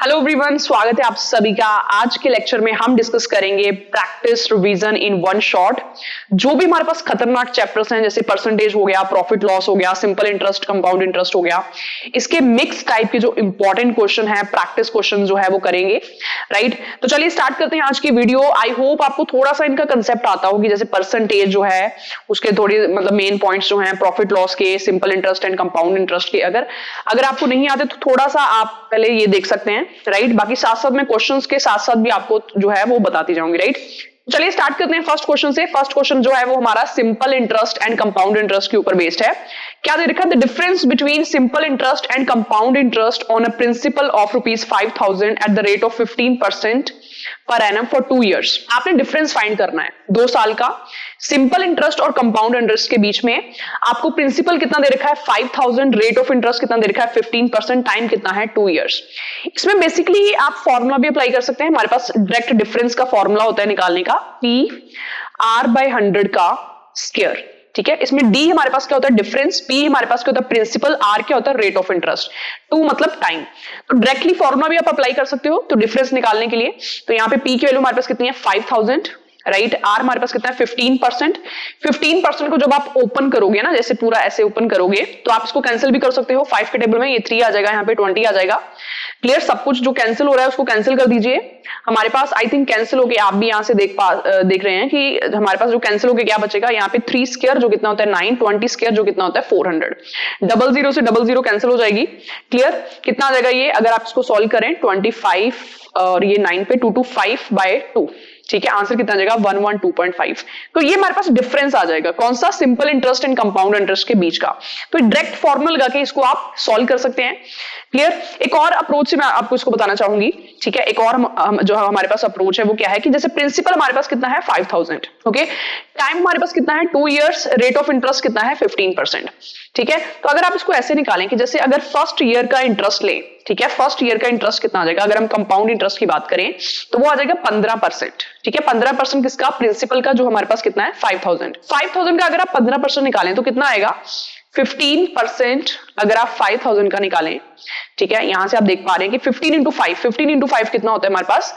Hello everyone, स्वागत है आप सभी का। आज के लेक्चर में हम डिस्कस करेंगे practice revision in one shot. जो भी हमारे पास खतरनाक चैप्टर्स हैं जैसे परसेंटेज हो गया, प्रॉफिट लॉस हो गया, सिंपल इंटरेस्ट, कंपाउंड इंटरेस्ट हो गया, इसके मिक्स टाइप के जो इंपॉर्टेंट क्वेश्चन है, प्रैक्टिस क्वेश्चन जो है वो करेंगे। राइट, तो चलिए स्टार्ट करते हैं आज की वीडियो। आई होप आपको थोड़ा सा इनका कंसेप्ट आता होगी, जैसे परसेंटेज जो है उसके थोड़ी मतलब मेन पॉइंट्स जो है, प्रॉफिट लॉस के, simple interest and compound interest के। अगर आपको नहीं आते तो थोड़ा सा आप पहले ये देख सकते हैं। राइट, बाकी साथ साथ में क्वेश्चंस के साथ साथ भी आपको जो है वो बताती जाऊंगी। राइट, चलिए स्टार्ट करते हैं फर्स्ट क्वेश्चन से। फर्स्ट क्वेश्चन जो है वो हमारा simple interest and compound interest के ऊपर बेस्ड है। क्या दे रखा है? The difference between simple interest and compound interest on a principle of ₹5,000 at the rate of 15% per annum for 2 years। आपने डिफरेंस फाइंड करना है 2 साल का सिंपल इंटरेस्ट और कंपाउंड इंटरेस्ट के बीच में। आपको प्रिंसिपल कितना दे रखा है? 5,000, रेट ऑफ इंटरेस्ट कितना दे रखा है? 15%, टाइम कितना है? 2 years। इसमें बेसिकली आप फॉर्मूला भी अप्लाई कर सकते हैं। हमारे पास डायरेक्ट डिफरेंस का फॉर्मूला होता है निकालने का, PR/100 का स्क्वायर। ठीक है, इसमें डी हमारे पास क्या होता है? डिफरेंस। पी हमारे पास क्या होता है? प्रिंसिपल। आर क्या होता है? Rate of interest. 2 मतलब टाइम। तो डायरेक्टली फॉर्मूला भी आप अप्लाई कर सकते हो तो डिफरेंस निकालने के लिए। तो यहाँ पे पी की वैल्यू हमारे पास कितनी है? 5,000। राइट, आर हमारे पास कितना है? 15%। 15% को जब आप ओपन करोगे ना, जैसे पूरा ऐसे ओपन करोगे तो आप इसको कैंसिल भी कर सकते हो। 5 के टेबल में ये 3 आ जाएगा, यहाँ पे 20 आ जाएगा। क्लियर, सब कुछ जो कैंसिल हो रहा है उसको कैंसिल कर दीजिए। हमारे पास आई थिंक कैंसिल हो गया, आप भी यहाँ से देख रहे हैं कि हमारे पास जो कैंसिल हो गया क्या बचेगा? यहाँ पे 3 स्क्वायर जो कितना होता है 9, 20 स्क्वायर जो कितना होता है 400। 00 से 00 कैंसिल हो जाएगी। क्लियर, कितना आ जाएगा ये? अगर आप इसको सॉल्व करें 25 और ये 9 पे 225/2। ठीक है, आंसर कितना आ जाएगा? 112.5। तो ये हमारे पास डिफरेंस आ जाएगा कौन सा? Simple interest and compound interest के बीच का। तो डायरेक्ट फॉर्मूला लगा के इसको आप सॉल्व कर सकते हैं। क्लियर, एक और अप्रोच से मैं आपको इसको बताना चाहूंगी। ठीक है, एक और जो हमारे पास अप्रोच है वो क्या है कि जैसे प्रिंसिपल हमारे पास कितना है? 5,000। ओके, टाइम हमारे पास कितना है? 2 years। रेट ऑफ इंटरेस्ट कितना है? 15%। ठीक है, तो अगर आप इसको ऐसे निकालें कि जैसे अगर फर्स्ट ईयर का इंटरेस्ट ले, ठीक है, फर्स्ट ईयर का इंटरेस्ट कितना आ जाएगा? अगर हम कंपाउंड इंटरेस्ट की बात करें तो वो आ जाएगा 15%। ठीक है, 15% किसका? प्रिंसिपल का, जो हमारे पास कितना है? 5,000। 5,000 का अगर आप 15% निकालें तो कितना आएगा? 15%। अगर आप 5,000 का निकालें, ठीक है, यहां से आप देख पा रहे हैं कि 15 into 5 कितना होता है हमारे पास?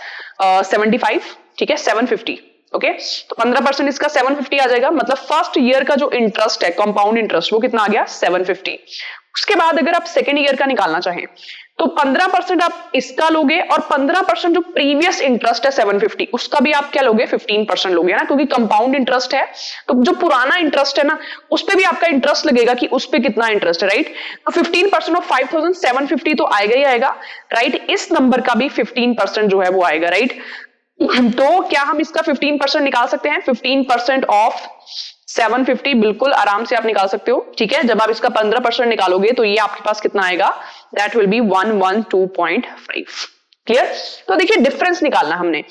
75। ठीक है, 750। ओके, तो 15% इसका 750 आ जाएगा। मतलब फर्स्ट ईयर का जो इंटरेस्ट है कंपाउंड इंटरेस्ट वो कितना आ गया? 750। उसके बाद अगर आप सेकेंड ईयर का निकालना चाहें तो 15% आप इसका लोगे और 15% जो प्रीवियस इंटरेस्ट है 750 उसका भी आप क्या लोगे? 15% लोगे ना, क्योंकि कंपाउंड इंटरेस्ट है तो जो पुराना इंटरेस्ट है ना उस पे भी आपका इंटरेस्ट लगेगा कि उस पे कितना इंटरेस्ट है। राइट, तो 15% ऑफ 5,750 तो आएगा ही आएगा। राइट, इस नंबर का भी 15% जो है वो आएगा। राइट, तो क्या हम इसका 15% निकाल सकते हैं? 15% ऑफ 750 बिल्कुल आराम से आप निकाल सकते हो। ठीक है, जब आप इसका 15% निकालोगे तो ये आपके पास कितना आएगा? That will be 112.5। क्लियर, तो देखिए डिफरेंस निकालना हमने।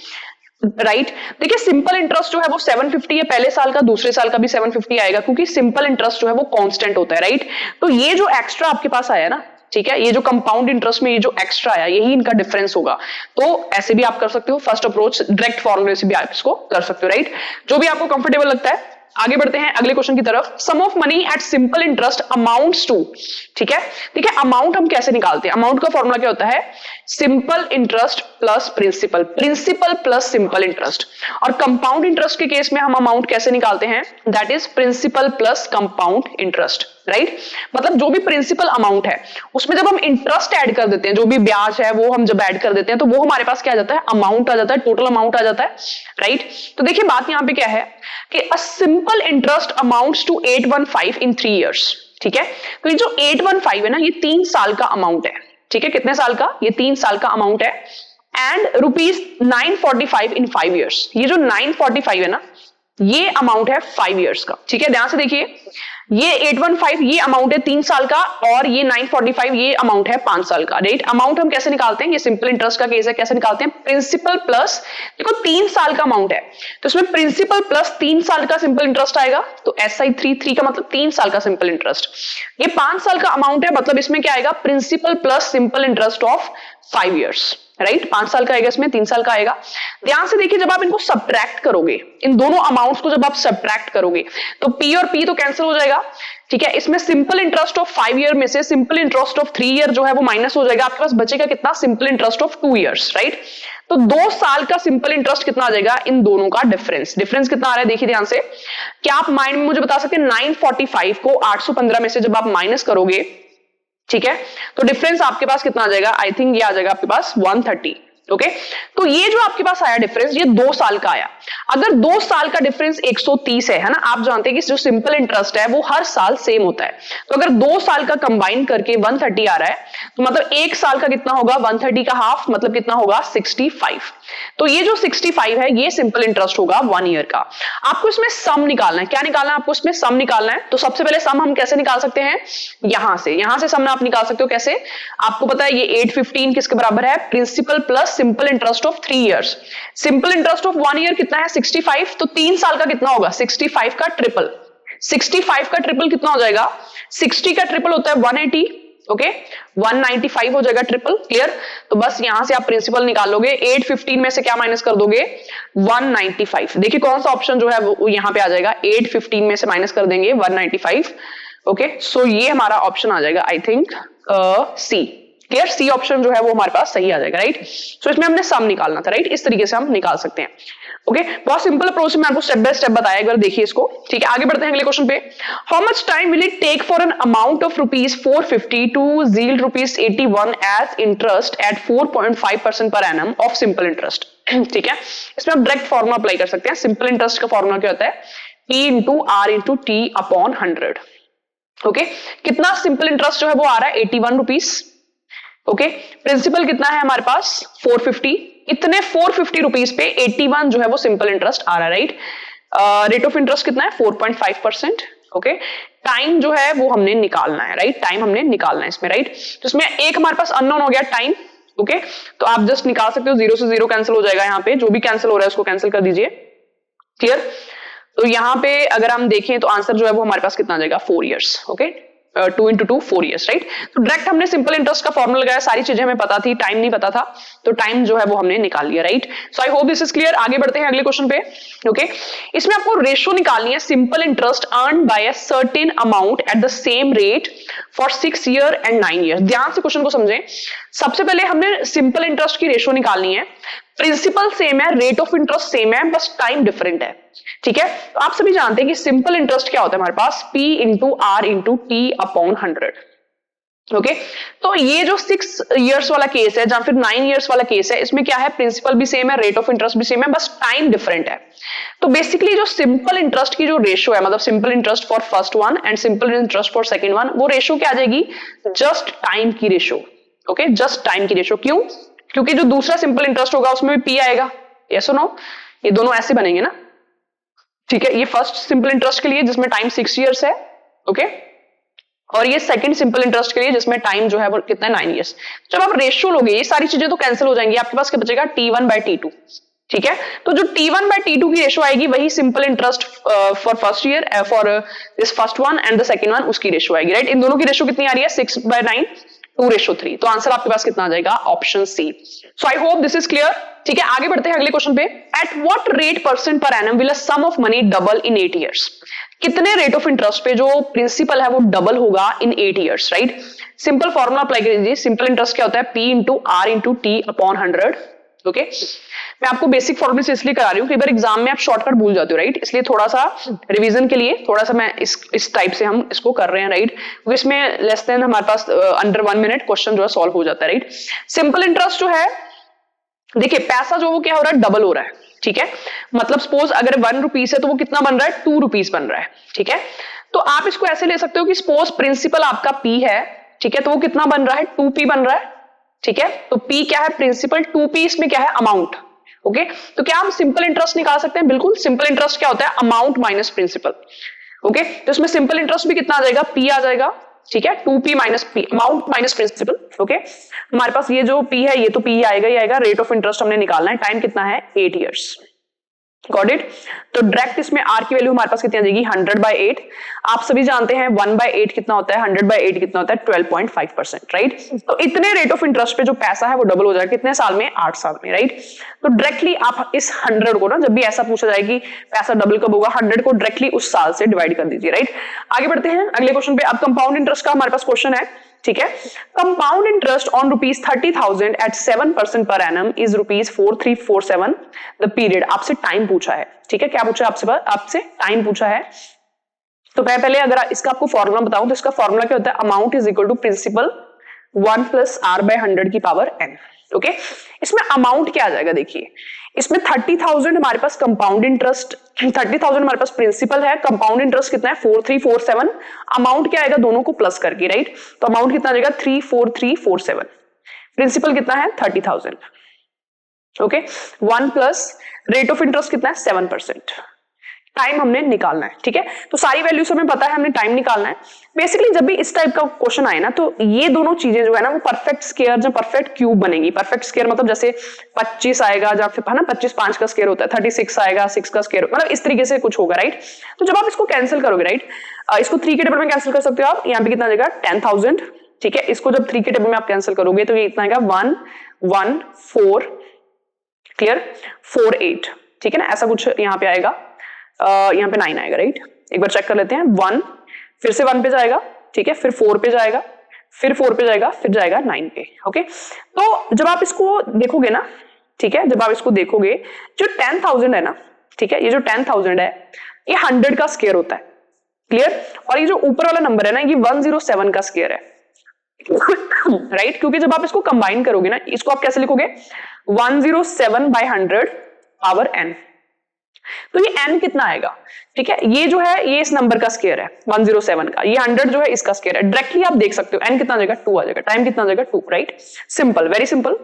राइट, देखिए सिंपल इंटरेस्ट जो है वो 750 है पहले साल का, दूसरे साल का भी 750 आएगा क्योंकि सिंपल इंटरेस्ट जो है वो कांस्टेंट होता है। राइट, तो ये जो एक्स्ट्रा आपके पास आया ना, ठीक है, ये जो कंपाउंड इंटरेस्ट में ये जो एक्स्ट्रा आया यही इनका डिफरेंस होगा। तो ऐसे भी आप कर सकते हो, फर्स्ट अप्रोच डायरेक्ट फॉर्मूले से भी आप इसको कर सकते हो। राइट, जो भी आपको कंफर्टेबल लगता है। आगे बढ़ते हैं अगले क्वेश्चन की तरफ। Sum of money at simple interest amounts to. ठीक है, ठीक है, अमाउंट हम कैसे निकालते हैं? अमाउंट का फॉर्मूला क्या होता है? Simple interest plus principal, principal plus simple interest. और कंपाउंड इंटरेस्ट के केस में हम अमाउंट कैसे निकालते हैं? That is principal plus compound interest. Right, मतलब जो भी प्रिंसिपल अमाउंट है उसमें जब हम इंटरेस्ट ऐड कर देते हैं, जो भी ब्याज है वो हम जब ऐड कर देते हैं तो वो हमारे पास क्या आ जाता है? अमाउंट आ जाता है, टोटल अमाउंट आ जाता है। राइट, तो देखिए बात यहां पे क्या है कि a simple interest amounts to 815 in 3 years। ठीक है, तो ये जो 815 है ना ये 3 साल का अमाउंट है। ठीक है, कितने साल का? ये 3 साल का अमाउंट है। And ₹945 in 5 years। ये जो 945 है ना ये अमाउंट है 5 years का। ठीक है, ध्यान से देखिए, ये 815 ये अमाउंट है 3 साल का और ये 945 ये अमाउंट है 5 साल का। राइट, अमाउंट हम कैसे निकालते हैं? ये सिंपल इंटरेस्ट का केस है, कैसे निकालते हैं? प्रिंसिपल प्लस, देखो 3 साल का अमाउंट है तो इसमें प्रिंसिपल प्लस 3 साल का सिंपल इंटरेस्ट आएगा। तो SI3 का मतलब 3 साल का सिंपल इंटरेस्ट। ये 5 साल का अमाउंट है मतलब इसमें क्या आएगा? Principal plus simple interest of 5 years। Right 5 साल का आएगा, इसमें 3 साल का आएगा। ध्यान से देखिए, जब आप इनको सब्ट्रैक्ट करोगे, इन दोनों अमाउंट्स को जब आप सब्ट्रैक्ट करोगे तो पी और पी तो कैंसिल हो जाएगा, ठीक है। इसमें सिंपल इंटरेस्ट ऑफ 5 ईयर में से सिंपल इंटरेस्ट ऑफ 3 ईयर जो है वो माइनस हो जाएगा, आपके पास बचेगा कितना, simple interest of 2 years, right. तो 2 साल का सिंपल इंटरेस्ट कितना आ जाएगा, इन दोनों का डिफरेंस कितना आ रहा है, देखिए ध्यान से। क्या आप माइंड में मुझे बता सकते हैं 945 को 815 में से जब आप माइनस करोगे, ठीक है, तो डिफरेंस आपके पास कितना आ जाएगा, आई थिंक ये आ जाएगा आपके पास 130, ओके। तो ये जो आपके पास आया डिफरेंस, ये 2 साल का आया। अगर 2 साल का डिफरेंस 130 है ना, आप जानते हैं कि जो सिंपल इंटरेस्ट है वो हर साल सेम होता है, तो अगर 2 साल का कंबाइन करके 130 आ रहा है, तो मतलब 1 साल का कितना होगा, 130 का हाफ मतलब कितना होगा, 65। तो ये जो 65 है ये सिंपल इंटरेस्ट होगा 1 ईयर का। आपको इसमें सम निकालना है, क्या निकालना है आपको इसमें, सम निकालना है। तो सबसे पहले सम हम कैसे निकाल सकते हैं, यहां से सम आप निकाल सकते हो कैसे, आपको पता है ये 815 किसके बराबर है, principal plus simple interest of 3 years. Simple interest of 1 year कितना है, 65, तो 3 साल का कितना होगा, 65 का ट्रिपल। 65 का ट्रिपल कितना हो जाएगा, 60 का ट्रिपल होता है 180, ओके 195 हो जाएगा ट्रिपल, क्लियर। तो बस यहां से आप प्रिंसिपल निकालोगे, 815 में से क्या माइनस कर दोगे, 195। देखिए कौन सा ऑप्शन जो है वो यहां पे आ जाएगा, 815 में से माइनस कर देंगे 195, ओके। सो ये हमारा ऑप्शन आ जाएगा I think C, clear. C option जो है वो हमारे पास सही आ जाएगा, राइट। सो इसमें हमने सम निकालना था, राइट, इस तरीके से हम निकाल सकते हैं, ओके। बहुत सिंपल अप्रोच में आपको स्टेप बाय स्टेप बताया, एक बार देखिए इसको, ठीक है। आगे बढ़ते हैं अगले क्वेश्चन पे। How much time will it take for an amount of ₹450 to yield ₹81 as interest at 4.5% per annum of simple interest, ठीक है। इसमें आप डायरेक्ट फॉर्मूला अप्लाई कर सकते हैं। सिंपल इंटरेस्ट का फॉर्मूला क्या होता है, P into R into T upon 100, okay. कितना सिंपल इंटरेस्ट जो है वो आ रहा है 81 रुपीज, ओके। प्रिंसिपल कितना है हमारे पास 450, इतने 450 रुपीज पे 81 जो है वो सिंपल इंटरेस्ट आ रहा है, राइट। रेट ऑफ इंटरेस्ट कितना है 4.5%, ओके। टाइम जो है वो हमने निकालना है, राइट, टाइम हमने निकालना है इसमें, राइट। तो इसमें एक हमारे पास अननोन हो गया टाइम, ओके। तो आप जस्ट निकाल सकते हो, 0 से 0 कैंसिल हो जाएगा, यहाँ पे जो भी कैंसिल हो रहा है उसको कैंसिल कर दीजिए, क्लियर। तो यहाँ पे अगर हम देखें तो आंसर जो है वो हमारे पास कितना आ जाएगा, 4 years, okay. 2 into 2 4 years, right. तो डायरेक्ट हमने सिंपल इंटरेस्ट का फॉर्मूला लगाया, सारी चीजें हमें पता थी, टाइम नहीं पता था, तो टाइम जो है वो हमने निकाल लिया, right. So I hope this is clear. आगे बढ़ते हैं अगले क्वेश्चन पे, ओके। इसमें आपको रेशो निकालनी है, simple interest earn by a certain amount at the same rate for 6 year and 9 years। ध्यान से क्वेश्चन को समझें। सबसे पहले हमने सिंपल इंटरेस्ट की रेशो निकालनी है, प्रिंसिपल सेम है, रेट ऑफ इंटरेस्ट सेम है, बस टाइम डिफरेंट है, ठीक है। तो आप सभी जानते हैं कि सिंपल इंटरेस्ट क्या होता है हमारे पास, P into R into T upon 100, okay. तो ये जो 6 years वाला केस है या फिर 9 years वाला केस है, इसमें क्या है, प्रिंसिपल भी सेम है, रेट ऑफ इंटरेस्ट भी सेम है, बस टाइम डिफरेंट है। तो बेसिकली जो सिंपल इंटरेस्ट की जो रेशो है, मतलब simple interest for first one and simple interest for second one, वो रेशो क्या आ जाएगी, जस्ट टाइम की रेशो, ओके, जस्ट टाइम की रेशो। क्यों, क्योंकि जो दूसरा सिंपल इंटरेस्ट होगा उसमें भी P आएगा, यस और नो, ये दोनों ऐसे बनेंगे ना, ठीक है। ये फर्स्ट सिंपल इंटरेस्ट के लिए जिसमें टाइम 6 years है, ओके, और ये सेकंड सिंपल इंटरेस्ट के लिए जिसमें टाइम जो है वो कितना है 9 years। जब आप रेशियो लोगे ये सारी चीजें तो कैंसिल हो जाएंगी, आपके पास क्या बचेगा, T1/T2, ठीक है। तो जो T1/T2 की रेशियो आएगी वही simple interest for first year, for this first one and the second one, उसकी रेशियो आएगी, राइट। इन दोनों की रेशियो कितनी आ रही है, 6/9 2:3। तो आंसर आपके पास कितना आ जाएगा, option C. So I hope this is clear, ठीक है। आगे बढ़ते हैं अगले क्वेश्चन पे। At what rate percent per annum will a sum of money double in 8 years। कितने रेट ऑफ इंटरेस्ट पे जो प्रिंसिपल है वो डबल होगा in 8 years, right. Simple formula apply कर दीजिए। सिंपल इंटरेस्ट क्या होता है, P into R into T upon 100, okay. मैं आपको बेसिक फॉर्मूले से इसलिए करा रही हूँ, कई बार एग्जाम में आप शॉर्टकट भूल जाते हो, राइट। इसलिए थोड़ा सा रिवीजन के लिए थोड़ा सा मैं इस टाइप से हम इसको कर रहे हैं, राइट, क्योंकि इसमें लेस देन हमारे पास अंडर 1 minute क्वेश्चन जो है सॉल्व हो जाता है, राइट। सिंपल इंटरेस्ट जो है, देखिए पैसा जो वो क्या हो रहा है, डबल हो रहा है, ठीक है। मतलब सपोज अगर 1 rupees है तो वो कितना बन रहा है, 2 rupees बन रहा है, ठीक है। तो आप इसको ऐसे ले सकते हो कि सपोज प्रिंसिपल आपका P है, ठीक है, तो वो कितना बन रहा है, 2P बन रहा है, ठीक है। तो P क्या है, प्रिंसिपल, 2P इसमें क्या है, अमाउंट, ओके। तो क्या हम सिंपल इंटरेस्ट निकाल सकते हैं, बिल्कुल। सिंपल इंटरेस्ट क्या होता है, अमाउंट माइनस प्रिंसिपल, ओके। तो इसमें सिंपल इंटरेस्ट भी कितना आ जाएगा, P आ जाएगा, ठीक है, 2P minus P, amount minus principal, okay. हमारे पास ये जो P है ये तो P आएगा ही आएगा। रेट ऑफ इंटरेस्ट हमने निकालना है, टाइम कितना है 8 years, गॉट इट। तो डायरेक्ट इसमें आर की वैल्यू हमारे पास कितनी आ जाएगी 100/8। आप सभी जानते हैं 1/8 कितना होता है, 100/8 कितना होता है 12.5%, राइट। तो इतने रेट ऑफ इंटरेस्ट पे जो पैसा है वो डबल हो जाएगा कितने साल में, 8 साल में, राइट। तो डायरेक्टली आप इस 100 को ना, जब भी ऐसा पूछा जाए कि पैसा डबल कब होगा, 100 को डायरेक्टली उस साल से डिवाइड कर दीजिए, राइट। आगे बढ़ते हैं अगले क्वेश्चन पे। अब कंपाउंड इंटरेस्ट का हमारे पास क्वेश्चन है, ठीक है। Compound interest on ₹30,000 at 7% per annum is ₹4347 the period. आपसे टाइम पूछा है, ठीक है। क्या पूछा है आपसे टाइम पूछा है। तो मैं पहले अगर इसका आपको फॉर्मूला बताऊं तो इसका फॉर्मूला क्या होता है, amount is equal to principal 1 + R/100 की पावर n। ओके, इसमें अमाउंट क्या आ जाएगा, देखिए इसमें 30,000 हमारे पास कंपाउंड इंटरेस्ट, 30,000 हमारे पास प्रिंसिपल है, कंपाउंड इंटरेस्ट कितना है 4347, अमाउंट क्या आएगा दोनों को प्लस करके, राइट। तो अमाउंट कितना आ जाएगा 34347, प्रिंसिपल कितना है 30,000, okay. 1 plus rate of interest कितना है 7%, टाइम हमने निकालना है, ठीक है। तो सारी वैल्यूज हमें पता है, हमने टाइम निकालना है। बेसिकली जब भी इस टाइप का क्वेश्चन आए ना, तो ये दोनों चीजें जो है ना वो परफेक्ट स्क्वायर या परफेक्ट क्यूब बनेगी। परफेक्ट स्क्वायर मतलब जैसे 25 आएगा, जब फिर है ना 25 5 का स्क्वायर होता है, 36 आएगा 6 का स्क्वायर, मतलब इस तरीके से कुछ होगा, राइट। तो जब आप इसको कैंसिल करोगे, राइट, इसको 3 के टेबल में कैंसिल कर सकते हो आप। यहाँ पे कितना आ जाएगा 10,000, ठीक है। इसको जब 3 के टेबल में आप कैंसिल करोगे तो ये इतना आएगा 1 1 4, क्लियर, 4 8, ठीक है ना, ऐसा कुछ यहाँ पे आएगा। यहाँ पे 9 आएगा, राइट। एक बार चेक कर लेते हैं, 1 फिर से 1 पे जाएगा, ठीक है, फिर 4 पे जाएगा, फिर 4 पे जाएगा, फिर जाएगा 9 पे, ओके। तो जब आप इसको देखोगे ना, ठीक है, जब आप इसको देखोगे, जो 10,000 है ना, ठीक है, ये जो 10,000 है ये 100 का स्क्वायर होता है, क्लियर। और ये जो ऊपर वाला नंबर है ना, ये 107 का स्क्वायर है, राइट। क्योंकि जब आप इसको कंबाइन करोगे ना, इसको आप कैसे लिखोगे 107/100 पावर n। तो ये n कितना आएगा, ठीक है, ये जो है ये इस नंबर का स्क्वायर है 107 का, ये 100 जो है इसका स्क्वायर है। डायरेक्टली आप देख सकते हो n कितना आ जाएगा 2 आ जाएगा, टाइम कितना आ जाएगा 2, राइट। Simple, very simple.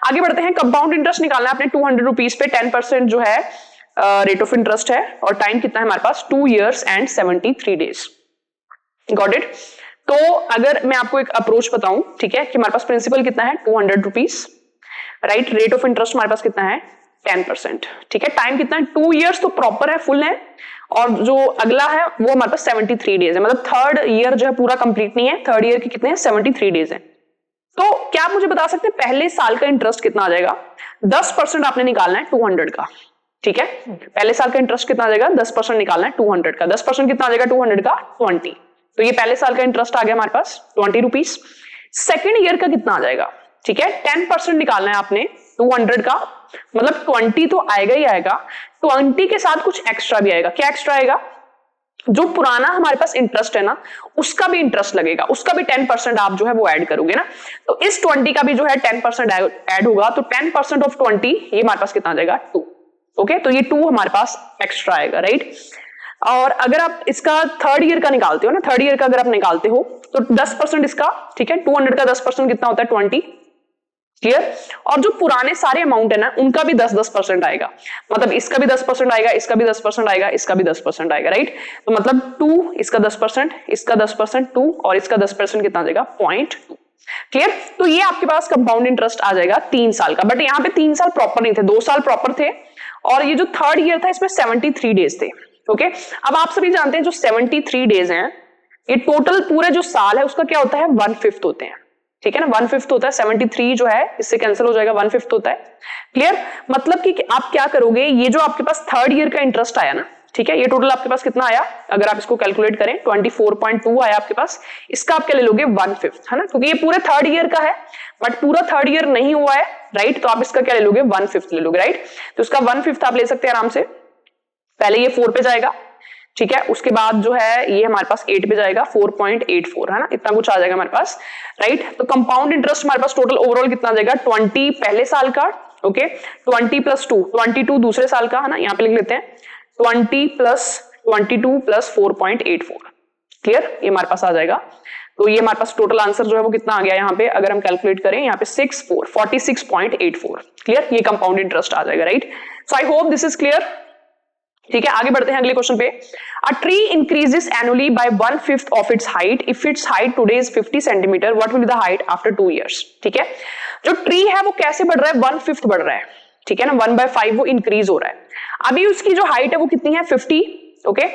आगे बढ़ते हैं, कंपाउंड इंटरेस्ट निकालना है अपने 200 रुपीज पे 10% जो है रेट ऑफ इंटरेस्ट है, और टाइम कितना है हमारे पास 2 years and 73 days, got it. तो अगर मैं आपको एक अप्रोच बताऊं, ठीक है, कि हमारे पास प्रिंसिपल कितना है 200 rupees, right, rate of interest हमारे पास कितना है 10%, ठीक है, टाइम कितना है 2 years, तो प्रॉपर है, फुल है, और जो अगला है वो हमारे पास 73 डेज है, मतलब थर्ड ईयर जो है पूरा कंप्लीट नहीं है, थर्ड ईयर के कितने हैं 73 डेज है। तो क्या आप मुझे बता सकते हैं पहले साल का इंटरेस्ट कितना आ जाएगा, 10% आपने निकालना है 200 का, ठीक है। पहले साल का इंटरेस्ट कितना आ जाएगा 10% निकालना है 200 का, 10% कितना आ जाएगा 200 का 20, तो ये पहले साल का इंटरेस्ट आ गया हमारे पास 20 रुपीज। सेकेंड ईयर का कितना आ जाएगा, ठीक है, 10% निकालना है आपने 200 का, मतलब 20 तो आएगा ही आएगा, 20 के साथ कुछ एक्स्ट्रा भी आएगा। क्या एक्स्ट्रा आएगा, जो पुराना हमारे पास इंटरेस्ट है ना उसका भी इंटरेस्ट लगेगा, उसका भी 10% आप जो है वो ऐड करोगे ना, तो इस 20 का भी जो है 10% ऐड होगा, तो 10% ऑफ 20 ये हमारे पास कितना आ जाएगा 2, ओके। तो ये 2 हमारे पास एक्स्ट्रा आएगा, राइट। और अगर आप इसका थर्ड ईयर का निकालते हो ना, थर्ड ईयर का अगर आप निकालते हो तो 10% इसका, ठीक है, 200 का 10% कितना होता है 20, क्लियर। और जो पुराने सारे अमाउंट है ना उनका भी 10% आएगा, मतलब इसका भी 10% आएगा, इसका भी 10% आएगा, इसका भी 10% आएगा, राइट। तो मतलब 2, इसका 10%, इसका 10%, 2 और इसका 10% कितना आ जाएगा 0.2, क्लियर। तो ये आपके पास कंपाउंड इंटरेस्ट आ जाएगा 3 साल का, बट यहाँ पे 3 साल प्रॉपर नहीं थे, 2 साल प्रॉपर थे, और ये जो थर्ड ईयर था इसमें 73 डेज थे, ओके। अब आप सभी जानते हैं जो 73 डेज हैं ये टोटल पूरे जो साल है उसका क्या होता है 1/5 होते हैं, ठीक है ना, 1/5 होता है, 73 जो है इससे कैंसिल हो जाएगा, 1/5 होता है, क्लियर। मतलब कि आप क्या करोगे, ये जो आपके पास थर्ड ईयर का इंटरेस्ट आया ना, ठीक है, ये टोटल आपके पास कितना आया, अगर आप इसको कैलकुलेट करें 24.2 आया आपके पास, इसका आप क्या ले लोगे 1/5, है ना, क्योंकि ये पूरे थर्ड ईयर का है, बट पूरा थर्ड ईयर नहीं हुआ है, राइट। तो आप इसका क्या ले लोगे 1/5 ले लोगे, राइट। तो इसका 1/5 आप ले सकते हैं आराम से। पहले ये 4 पे जाएगा, ठीक है, उसके बाद जो है ये हमारे पास 8 पे जाएगा, 4.84, है ना, इतना कुछ आ जाएगा हमारे पास, राइट। तो कंपाउंड इंटरेस्ट हमारे पास टोटल ओवरऑल कितना आ जाएगा 20 पहले साल का, ओके, 20 + 2, 22 दूसरे साल का, है ना, यहाँ पे लिख लेते हैं 20 + 22 + 4.84, क्लियर, ये हमारे पास आ जाएगा। तो ये हमारे पास टोटल आंसर जो है वो कितना आ गया यहाँ पे, अगर हम कैलकुलेट करें यहाँ पे 46.84, क्लियर, ये कंपाउंड इंटरेस्ट आ जाएगा, right. So I hope this is clear, ठीक है। आगे बढ़ते हैं अगले क्वेश्चन पे। A tree increases annually by 1/5 of its height if its height today is 50 centimetre, what will be the height after 2 years, ठीक है। जो ट्री है वो कैसे बढ़ रहा है 1/5 बढ़ रहा है, ठीक है ना, 1/5 वो इंक्रीज हो रहा है। अभी उसकी जो हाइट है वो कितनी है 50, ओके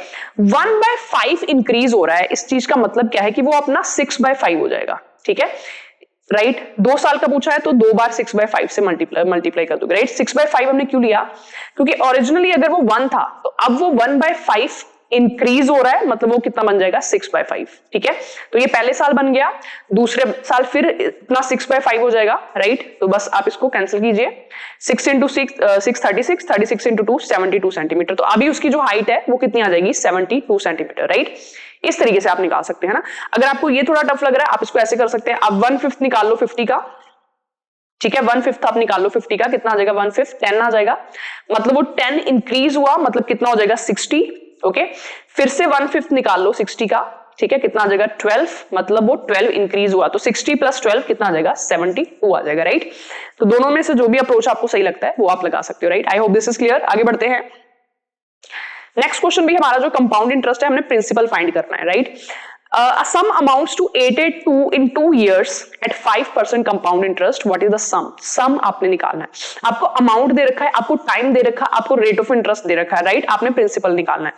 1/5 इंक्रीज हो रहा है, इस चीज का मतलब क्या है कि वो अपना 6/5 हो जाएगा, ठीक है राइट 2 साल का पूछा है तो 2 बार 6/5 से मल्टीप्लाई कर दोगे राइट। 6/5 हमने क्यों लिया, क्योंकि ओरिजिनली अगर वो 1 था तो अब वो 1/5 इंक्रीज हो रहा है, मतलब वो कितना बन जाएगा 6/5, ठीक है। तो ये पहले साल बन गया, दूसरे साल फिर इतना 6/5 हो जाएगा राइट। तो बस आप इसको कैंसिल कीजिए, 6 into 6 36, 36 into 2 72 सेंटीमीटर। तो अभी उसकी जो हाइट है वो कितनी आ जाएगी 72 सेंटीमीटर राइट। इस तरीके से आप निकाल सकते हैं ना। अगर आपको ये थोड़ा टफ लग रहा है आप इसको ऐसे कर सकते हैं, आप 1/5 निकाल लो 50 का, ठीक है 1/5 आप निकाल लो 50 का, कितना आ जाएगा 1/5 10 आ जाएगा, मतलब वो 10 इंक्रीज हुआ, मतलब कितना हो जाएगा 60, ओके फिर से 1/5 निकाल लो 60 का, ठीक है कितना आ जाएगा 12, मतलब वो 12 इंक्रीज हुआ, तो 60 + 12 कितना आ जाएगा 72 आ जाएगा राइट। तो दोनों में से जो भी अप्रोच आपको सही लगता है वो आप लगा सकते हो right. I hope this is clear. आगे बढ़ते हैं। नेक्स्ट क्वेश्चन भी हमारा जो कंपाउंड इंटरेस्ट है हमने प्रिंसिपल फाइंड करना है right. Sum amounts to 882 in 2 years at 5% compound interest, what is the sum. Sum आपने निकालना है, आपको अमाउंट दे रखा है, आपको टाइम दे रखा है, आपको रेट ऑफ इंटरेस्ट दे रखा है राइट, आपने प्रिंसिपल निकालना है।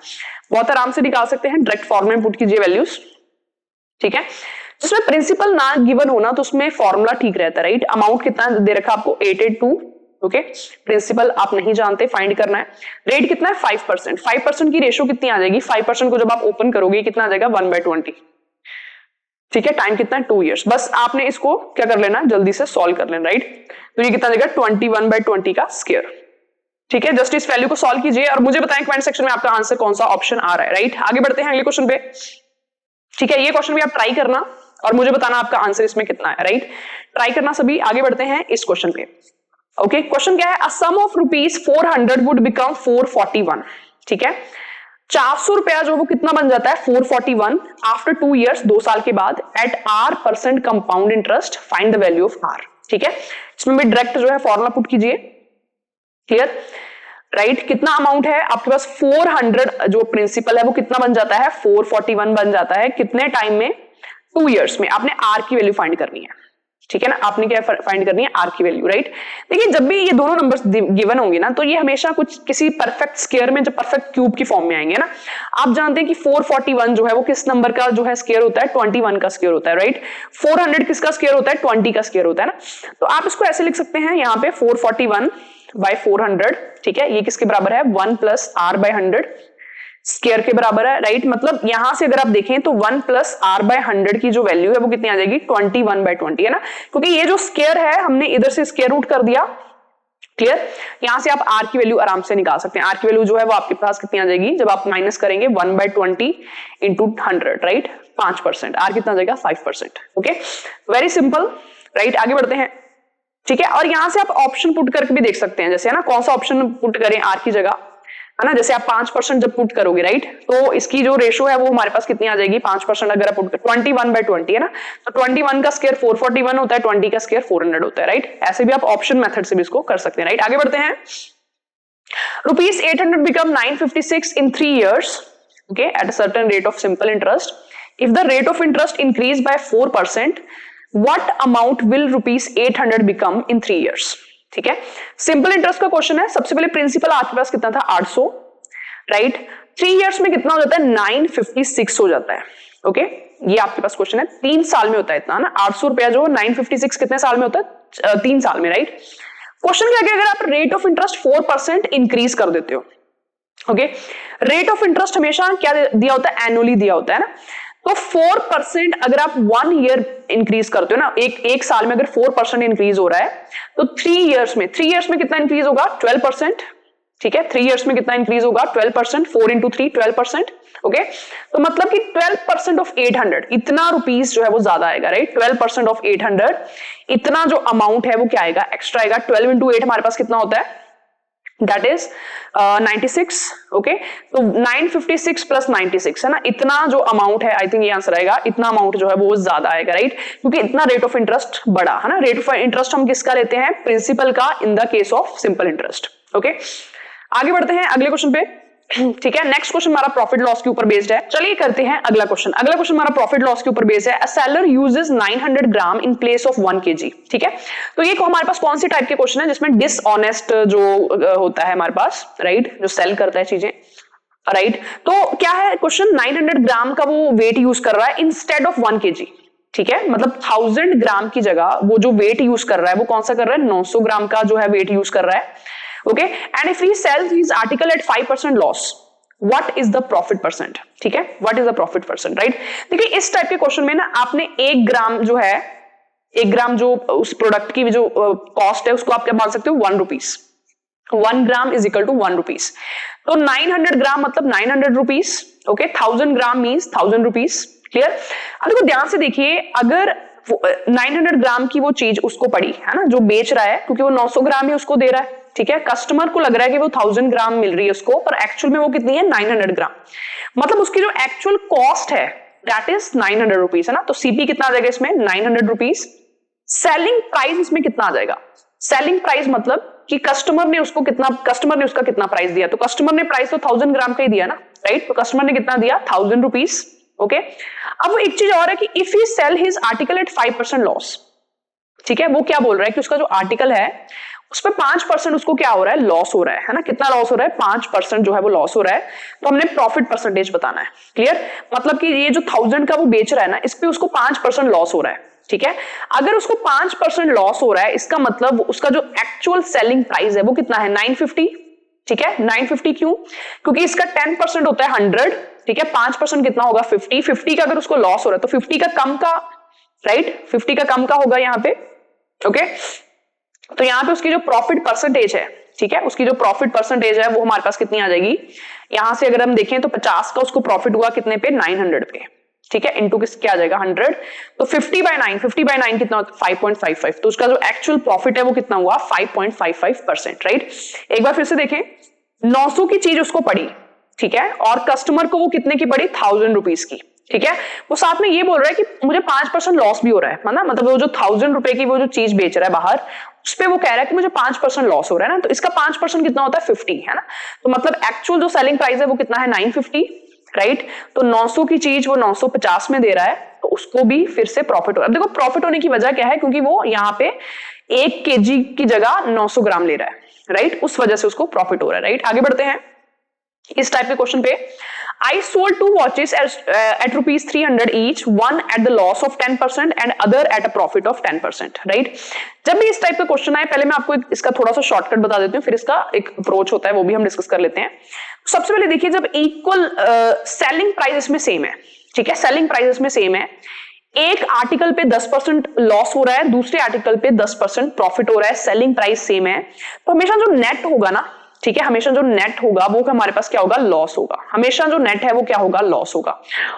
बहुत आराम से निकाल सकते हैं, डायरेक्ट फॉर्म में पुट कीजिए वैल्यूज, ठीक है। जिसमें प्रिंसिपल ना गिवन होना तो उसमें फॉर्मूला ठीक रहता है राइट। अमाउंट कितना दे रखा है आपको 882, ओके प्रिंसिपल आप नहीं जानते, फाइंड करना है। रेट कितना है 5%, 5% की रेशो कितनी आ जाएगी, 5% को जब आप ओपन करोगे कितना आ जाएगा 1/20, ठीक है। टाइम कितना है 2 years। बस आपने इसको क्या कर लेना, जल्दी से सॉल्व कर लेना राइट। तो ये कितना आ जाएगा 21/20 का स्क्वायर, ठीक है। जस्ट इस वैल्यू को सॉल्व कीजिए और मुझे बताएं कमेंट सेक्शन में आपका आंसर कौन सा ऑप्शन आ रहा है राइट। आगे बढ़ते हैं अगले क्वेश्चन पे, ठीक है। ये क्वेश्चन भी आप ट्राई करना और मुझे बताना आपका आंसर इसमें कितना है राइट। ट्राई करना सभी। आगे बढ़ते हैं इस क्वेश्चन पे, ओके क्वेश्चन क्या है, अ सम ऑफ ₹400 वुड बिकम 441, ठीक है। 400 रुपया जो वो कितना बन जाता है 441 आफ्टर 2 years, 2 साल के बाद, at R% compound interest, find the value of R, ठीक है। इसमें भी डायरेक्ट जो है फॉर्मूला पुट कीजिए, क्लियर राइट। कितना अमाउंट है आपके पास 400, जो प्रिंसिपल है वो कितना बन जाता है 441 बन जाता है, कितने टाइम में 2 years में। आपने R की वैल्यू फाइंड करनी है, ठीक है ना। आपने क्या फाइंड करनी है R की वैल्यू राइट। देखिए जब भी ये दोनों नंबर्स गिवन होंगे ना तो ये हमेशा कुछ किसी परफेक्ट स्क्वायर में, जब परफेक्ट क्यूब की फॉर्म में आएंगे ना। आप जानते हैं कि 441 जो है वो किस नंबर का जो है स्क्वायर होता है 21 का स्क्वायर होता है राइट। 400 किसका स्क्वायर होता है 20 का स्क्वायर होता है ना। तो आप इसको ऐसे लिख सकते हैं यहाँ पे 441/400, ठीक है। ये किसके बराबर है 1 + R/100 स्क्वायर के बराबर है राइट। मतलब यहां से अगर आप देखें तो 1 + R/100 की जो वैल्यू है वो कितनी आ जाएगी 21/20 है ना, क्योंकि ये जो स्क्वायर है हमने इधर से स्क्वायर रूट कर दिया, क्लियर। यहां से आप R की वैल्यू आराम से निकाल सकते हैं। R की वैल्यू जो है वो आपके पास कितनी आ जाएगी जब आप माइनस करेंगे 1/20 × 100 राइट, 5%। R कितना आ जाएगा 5%, ओके वेरी सिंपल राइट। आगे बढ़ते हैं, ठीक है। और यहां से आप ऑप्शन पुट करके भी देख सकते हैं, जैसे है ना कौन सा ऑप्शन पुट करें R की जगह, है ना। जैसे आप 5% जब पुट करोगे राइट, तो इसकी जो रेशो है वो हमारे पास कितनी आ जाएगी 5% अगर आप पुट कर 21/20 है ना। तो 21 का स्क्वायर 441 होता है, 20 का स्क्वायर 400 होता है राइट। ऐसे भी आप ऑप्शन मेथड से भी इसको कर सकते हैं राइट। आगे बढ़ते हैं। ₹800 become 956 in 3 years, okay, at a certain rate of simple interest. If the rate of interest increase by 4%, what amount will ₹800 become in 3 years? ठीक है, सिंपल इंटरेस्ट का क्वेश्चन है। सबसे पहले प्रिंसिपल आपके पास कितना था 800 राइट। 3 इयर्स में कितना हो जाता है 956 हो जाता है, ओके ये आपके पास क्वेश्चन है। 3 साल में होता है इतना ना, 800 रुपया जो 956 कितने साल में होता है 3 साल में राइट। क्वेश्चन क्या है, अगर आप रेट ऑफ इंटरेस्ट 4% इंक्रीज कर देते हो, ओके रेट ऑफ इंटरेस्ट हमेशा क्या दिया होता है एनुअली दिया होता है ना। तो 4% अगर आप 1 ईयर इंक्रीज करते हो ना, एक साल में अगर 4% इंक्रीज हो रहा है तो 3 इयर्स में कितना इंक्रीज होगा 12%, ठीक है। 3 इयर्स में कितना इंक्रीज होगा 12%, 4 × 3 12%, ओके तो मतलब कि 12% ऑफ 800 इतना रुपीस जो है वो ज्यादा आएगा राइट। 12% ऑफ 800 इतना जो अमाउंट है वो क्या आएगा एक्स्ट्रा आएगा। 12 × 8 हमारे पास कितना होता है दैट इज 96, ओके तो 956 + 96 है ना। इतना जो अमाउंट है, आई थिंक ये आंसर आएगा, इतना अमाउंट जो है वो ज्यादा आएगा राइट, क्योंकि इतना रेट ऑफ इंटरेस्ट बढ़ा है ना। रेट ऑफ इंटरेस्ट हम किसका लेते हैं प्रिंसिपल का in the case of simple interest, okay आगे बढ़ते हैं अगले क्वेश्चन पे। ठीक है, नेक्स्ट क्वेश्चन हमारा प्रॉफिट लॉस के ऊपर बेस्ड है। चलिए करते हैं अगला क्वेश्चन। अगला क्वेश्चन हमारा प्रॉफिट लॉस के ऊपर बेस्ड है। A seller uses 900 gram in place of 1 kg। ठीक है, तो ये हमारे पास कौन सी टाइप के क्वेश्चन है जिसमें डिसऑनेस्ट जो होता है हमारे पास, राइट, जो सेल करता है चीजें, राइट। तो क्या है क्वेश्चन, 900 ग्राम का वो वेट यूज कर रहा है इंस्टेड ऑफ 1 kg। ठीक है, मतलब 1000 ग्राम की जगह वो जो वेट यूज कर रहा है वो कौन सा कर रहा है, 900 ग्राम का जो है वेट यूज कर रहा है। Okay, and if he sells his article at 5% loss, what is the profit percent. ठीक है, what is the profit percent, right. देखिए इस टाइप के क्वेश्चन में ना आपने 1 ग्राम जो है, 1 ग्राम जो उस प्रोडक्ट की जो कॉस्ट है उसको आप क्या मान सकते हो, 1 rupees. 1 gram is equal to 1 rupees. तो 900 ग्राम मतलब 900 rupees. Okay, 1000 gram means 1000 rupees. Clear. अब देखो ध्यान से देखिए, अगर 900 ग्राम की वो चीज उसको पड़ी है ना, जो बेच रहा है, क्योंकि वो 900 ग्राम ही उसको दे रहा है। ठीक है, कस्टमर को लग रहा है कि वो 1000 ग्राम मिल रही है उसको, पर एक्चुअल में वो कितनी है, 900 ग्राम। मतलब उसकी जो एक्चुअल कॉस्ट है दैट इज 900 रुपीज, है ना। तो सीपी कितना आ जाएगा इसमें, 900 रुपीज। सेलिंग प्राइस इसमें कितना आ जाएगा, सेलिंग प्राइस मतलब कि कस्टमर ने उसका कितना प्राइस दिया, तो कस्टमर ने प्राइस तो 1000 ग्राम का ही दिया ना, राइट। तो कस्टमर ने कितना दिया, 1000 रुपीज। ओके, अब वो एक चीज और है कि if he sell his article at 5% loss, ठीक है, वो क्या बोल रहा है कि उसका जो आर्टिकल है उस पर 5% उसको क्या हो रहा है, लॉस हो रहा है ना। कितना लॉस हो रहा है, 5% जो है वो लॉस हो रहा है। तो हमने प्रॉफिट परसेंटेज बताना है। क्लियर, मतलब कि ये जो 1000 का वो बेच रहा है ना, इस पे उसको 5% लॉस हो रहा है। ठीक है, अगर उसको 5% लॉस हो रहा है, इसका मतलब उसका जो एक्चुअल सेलिंग प्राइस है वो कितना है, 950। ठीक है, 950 क्यों, क्योंकि इसका 10% होता है 100। ठीक है, 5% कितना होगा, 50। 50 का अगर उसको लॉस हो रहा है तो 50 का कम का, राइट, 50 का कम का होगा यहाँ पे। ओके, तो यहाँ पे उसकी जो प्रॉफिट परसेंटेज है, ठीक है, उसकी जो प्रॉफिट परसेंटेज है वो हमारे पास कितनी आ जाएगी, यहां से अगर हम देखें तो 50 का उसको प्रॉफिट हुआ कितने पे, 900 पे। ठीक है, इनटू किस क्या आ जाएगा, 100। तो 50/9 कितना होता है, 5.55। तो उसका जो एक्चुअल प्रॉफिट है वो कितना हुआ, 5.55%, राइट। एक बार फिर से देखें, 900 की चीज उसको पड़ी, ठीक है, और कस्टमर को वो कितने की पड़ी, 1000 रुपीज की। ठीक है, वो साथ में ये बोल रहा है कि मुझे 5% लॉस भी हो रहा है ना, मतलब वो जो 1000 रुपए की वो जो चीज बेच रहा है बाहर, उस पे वो कह रहा है कि मुझे 5% लॉस हो रहा है ना। तो इसका 5% कितना होता है, 50, है ना। तो मतलब एक्चुअल जो सेलिंग प्राइस है वो कितना है, 950, राइट। तो 900 की चीज वो 950 में दे रहा है, तो उसको भी फिर से प्रॉफिट हो रहा है। देखो प्रॉफिट होने की वजह क्या है, क्योंकि वो यहाँ पे 1 kg की जगह 900 ग्राम ले रहा है, राइट, उस वजह से उसको प्रॉफिट हो रहा है, राइट। आगे बढ़ते हैं इस टाइप के क्वेश्चन पे। I sold 2 watches at rupees 300 each, one at the loss of 10% and other at a profit of 10%, right? जब भी इस टाइप का क्वेश्चन आए, पहले मैं आपको इसका थोड़ा सा शॉर्टकट बता देती हूँ, फिर इसका एक अप्रोच होता है वो भी हम डिस्कस कर लेते हैं। सबसे पहले देखिए, जब इक्वल सेलिंग प्राइस में सेम है, ठीक है, सेलिंग प्राइस में सेम है, एक आर्टिकल पे 10% लॉस हो रहा है, दूसरे आर्टिकल पे 10% प्रॉफिट हो रहा है, सेलिंग प्राइस सेम है, तो हमेशा जो नेट होगा ना, ठीक है, हमेशा जो नेट होगा वो हमारे पास क्या होगा, लॉस होगा। हमेशा जो नेट है वो क्या होगा, लॉस होगा।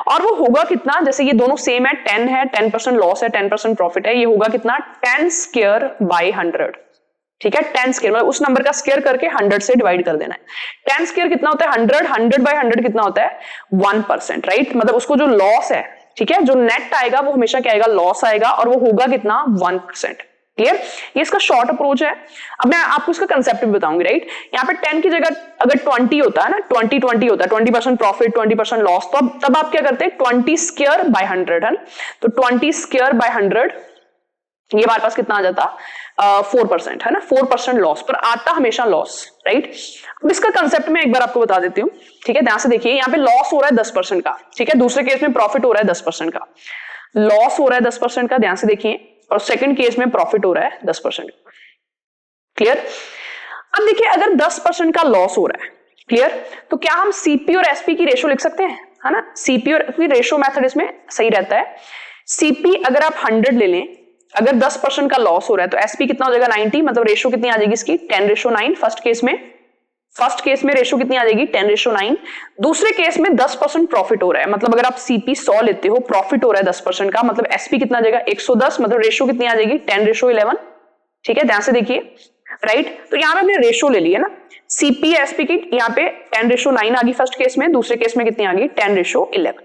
और वो होगा कितना, जैसे ये दोनों सेम है, 10 है, 10% लॉस है, 10% प्रॉफिट है, ये होगा कितना, 10 स्क्वायर बाय 100। ठीक है, 10 स्क्वायर मतलब उस नंबर का स्क्वायर करके 100 से डिवाइड कर देना है। 10 स्क्वायर कितना होता है, 100, 100/100 कितना होता है, 1%, राइट। मतलब उसको जो लॉस है, ठीक है, जो नेट आएगा वो हमेशा क्या आएगा, लॉस आएगा, और वो होगा कितना, 1%। क्लियर, ये इसका शॉर्ट अप्रोच है। अब मैं आपको इसका कंसेप्ट भी बताऊंगी, राइट। यहाँ पे 10 की जगह अगर 20 होता है ना, 20 होता है, 20% प्रॉफिट 20% लॉस, तो तब आप क्या करते हैं, 20 स्क्वायर बाय 100 है। तो 20 स्क्वायर बाय 100 ये हमारे पास कितना आ जाता, 4%, है ना, 4% लॉस, पर आता हमेशा लॉस, राइट। अब इसका कंसेप्ट मैं एक बार आपको बता देती हूँ, ठीक है, ध्यान से देखिए। यहाँ पे लॉस हो रहा है 10% का, ठीक है, दूसरे केस में प्रॉफिट हो रहा है 10% का, लॉस हो रहा है 10% का, ध्यान से देखिए, और सेकंड केस में प्रॉफिट हो रहा है 10%। क्लियर। अब देखिए, अगर 10% का लॉस हो रहा है, क्लियर, तो क्या हम सीपी और एसपी की रेशो लिख सकते हैं, है ना। सीपी और रेशो मेथड इसमें सही रहता है। सीपी अगर आप 100 ले लें, अगर 10% का लॉस हो रहा है, तो एसपी कितना हो जाएगा, 90, मतलब रेशो कितनी आ जाएगी इसकी, 10:9। फर्स्ट केस में रेशो कितनी आ जाएगी, 10:9। दूसरे केस में 10% प्रॉफिट हो रहा है, मतलब अगर आप सीपी 100 लेते हो, प्रॉफिट हो रहा है 10% का, मतलब एसपी कितना आ जाएगा, 110, मतलब रेशो कितनी आ जाएगी, 10:11। ठीक है, ध्यान से देखिए, राइट। तो यहाँ पे हमने रेशो ले ली है ना, सीपी एसपी की, यहाँ पे 10:9 आ गई फर्स्ट केस में, दूसरे केस में कितनी आ गई, 10:11।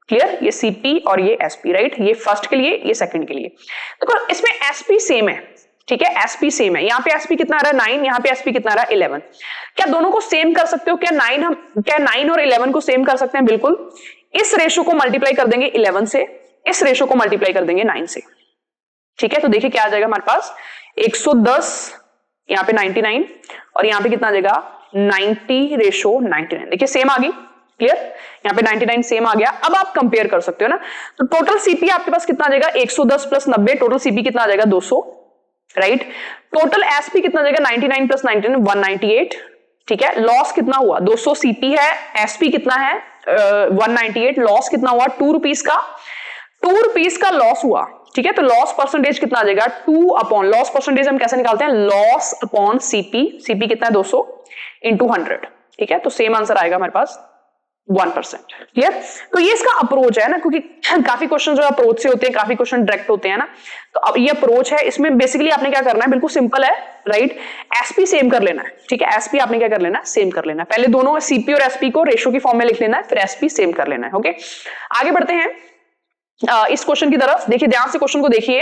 क्लियर, ये सीपी और ये एसपी, राइट, ये फर्स्ट के लिए, ये सेकंड के लिए। देखो इसमें एसपी सेम है, ठीक है, एसपी सेम है, यहाँ पे एसपी कितना आ रहा है 9, यहाँ पे एसपी कितना आ रहा है 11। क्या दोनों को सेम कर सकते हो? क्या 9 और 11 को सेम कर सकते हैं? बिल्कुल। इस रेशो को मल्टीप्लाई कर देंगे 11 से, इस रेशो को मल्टीप्लाई कर देंगे 9 से। ठीक है, तो देखिए क्या आ जाएगा हमारे पास 110, यहाँ पे 99 और यहाँ पे कितना आ जाएगा 90:99। देखिए सेम आ गई, क्लियर, यहाँ पे 99 सेम आ गया। अब आप कंपेयर कर सकते हो ना, तो टोटल सीपी आपके पास कितना आ जाएगा 110 प्लस 90, टोटल सीपी कितना आ जाएगा 200, राइट। टोटल एसपी कितना आ जाएगा 99 प्लस 99 198। ठीक है, लॉस कितना हुआ 200 सीपी है, एसपी कितना है 198, लॉस कितना हुआ 2 रुपीज का, 2 रुपीज का लॉस हुआ। ठीक है, तो लॉस परसेंटेज कितना आ जाएगा 2 अपॉन, लॉस परसेंटेज हम कैसे निकालते हैं, लॉस अपॉन सीपी, सीपी कितना है 200 इंटू 100। ठीक है, तो सेम आंसर आएगा हमारे पास 1%। क्लियर, तो ये इसका अप्रोच है ना, क्योंकि काफी क्वेश्चन जो अप्रोच से होते हैं, काफी क्वेश्चन डायरेक्ट होते हैं ना, तो अब ये अप्रोच है, इसमें बेसिकली आपने क्या करना है, बिल्कुल सिंपल है, राइट, एसपी सेम कर लेना है। ठीक है, एसपी आपने क्या कर लेना है, सेम कर लेना है, पहले दोनों सीपी और एसपी को रेशो की फॉर्म में लिख लेना है, फिर एसपी सेम कर लेना है। ओके, आगे बढ़ते हैं इस क्वेश्चन की तरफ। देखिए ध्यान से क्वेश्चन को देखिए,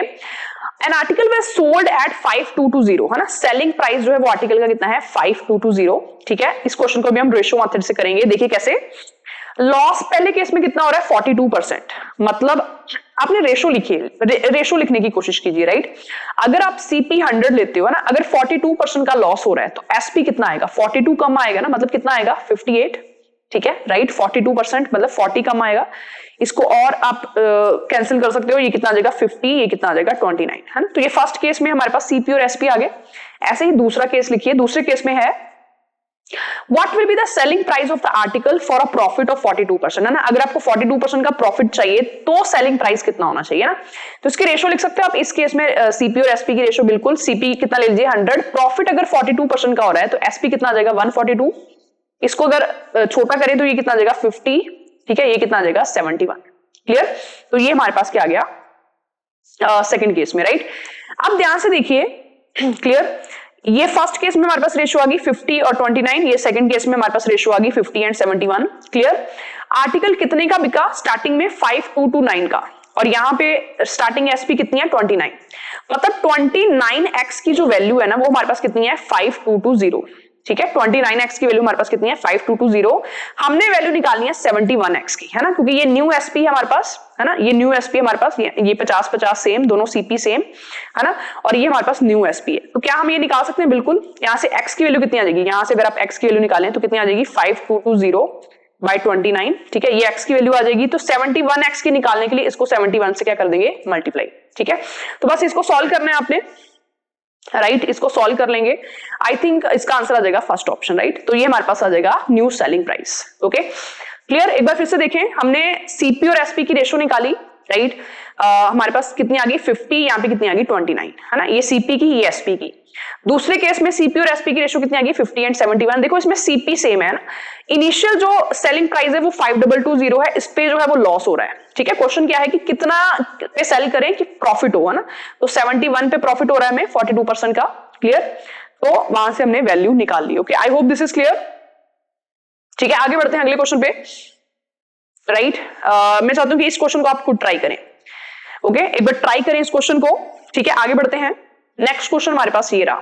an article was sold at 5220, है ना, सेलिंग प्राइस जो है वो आर्टिकल का कितना है 5220। ठीक है, इस क्वेश्चन को भी हम रेशो मेथड से करेंगे। देखिए कैसे, लॉस पहले केस में कितना हो रहा है 42%, मतलब आपने रेशो लिखिए, रेशो लिखने की कोशिश कीजिए, राइट। अगर आप सीपी 100 लेते हो ना, अगर 42% का लॉस हो रहा है तो एसपी कितना आएगा 42 कम आएगा ना, मतलब कितना आएगा 58। ठीक है, राइट, 42% मतलब 40 कम आएगा। इसको और आप कैंसिल कर सकते हो, ये कितना आ जाएगा 50, ये कितना आ जाएगा 29, है ना। तो ये फर्स्ट केस में हमारे पास सीपी और एसपी आ गए। ऐसे ही दूसरा केस लिखिए, दूसरे केस में है What will be the selling price of the article for a profit of 42%, है ना। अगर आपको 42% का प्रॉफिट चाहिए तो सेलिंग प्राइस कितना होना चाहिए ना, तो इसके रेशो लिख सकते हो आप। इस केस में सीपी और एसपी की रेशो बिल्कुल, सीपी कितना ले लीजिए 100, प्रॉफिट अगर 42% का हो रहा है तो एसपी कितना आ जाएगा 142, इसको अगर छोटा करें तो ये कितना आ जाएगा 50। ठीक है, ये कितना आ जाएगा 71। क्लियर, तो ये हमारे पास क्या आ गया सेकंड केस में, राइट। अब ध्यान से देखिए, क्लियर, ये फर्स्ट केस में हमारे पास रेशियो आ गई 50 और 29, ये सेकंड केस में हमारे पास रेशियो आ गई 50 एंड 71। क्लियर, आर्टिकल कितने का बिका स्टार्टिंग में 5229 का, और यहां पे स्टार्टिंग एसपी कितनी है 29, मतलब 29x की जो वैल्यू है ना वो हमारे पास कितनी है 5220। ठीक है, 29x की वैल्यू हमारे पास कितनी है 5220। हमने वैल्यू निकालनी है 71x की, है ना, क्योंकि ये न्यू एसपी है हमारे पास, है ना, ये न्यू एसपी हमारे पास, ये 50-50 सेम, दोनों सीपी सेम, है ना, और ये हमारे पास न्यू एसपी है। तो क्या हम ये निकाल सकते हैं, बिल्कुल। यहाँ से x की वैल्यू कितनी आ जाएगी, यहाँ से अगर आप x की वैल्यू निकालें तो कितनी आ जाएगी 5220 बाई 29। ठीक है, ये x की वैल्यू आ जाएगी, तो 71x की निकालने के लिए इसको 71 से क्या कर देंगे मल्टीप्लाई। ठीक है, तो बस इसको सॉल्व करना है आपने, राइट, इसको सॉल्व कर लेंगे। आई थिंक इसका आंसर आ जाएगा फर्स्ट ऑप्शन, राइट। तो ये हमारे पास आ जाएगा new selling price. Okay, clear, एक बार फिर से देखें, हमने सीपी और एसपी की रेशो निकाली, राइट। हमारे पास कितनी आ गई 50, यहाँ पे कितनी आ गई 29, है ना, ये सीपी की, ये एसपी की। दूसरे केस में सीपी और एसपी की रेशो कितनी आ गई 50 एंड 71। देखो इसमें सीपी सेम है ना, इनिशियल जो सेलिंग प्राइस है वो 5220 है, इस पे जो है वो लॉस हो रहा है। ठीक है, क्वेश्चन क्या है कि कितना पे सेल करें कि प्रॉफिट होगा ना, तो 71 पे प्रॉफिट हो रहा है हमें 42% का। क्लियर, तो वहां से हमने वैल्यू निकाल ली। Okay, I hope this is clear. ठीक है, आगे बढ़ते हैं अगले क्वेश्चन पे, राइट। मैं चाहता हूं कि इस क्वेश्चन को आप खुद ट्राई करें। ओके, एक बार ट्राई करें इस क्वेश्चन को। ठीक है, आगे बढ़ते हैं। नेक्स्ट क्वेश्चन हमारे पास ये रहा,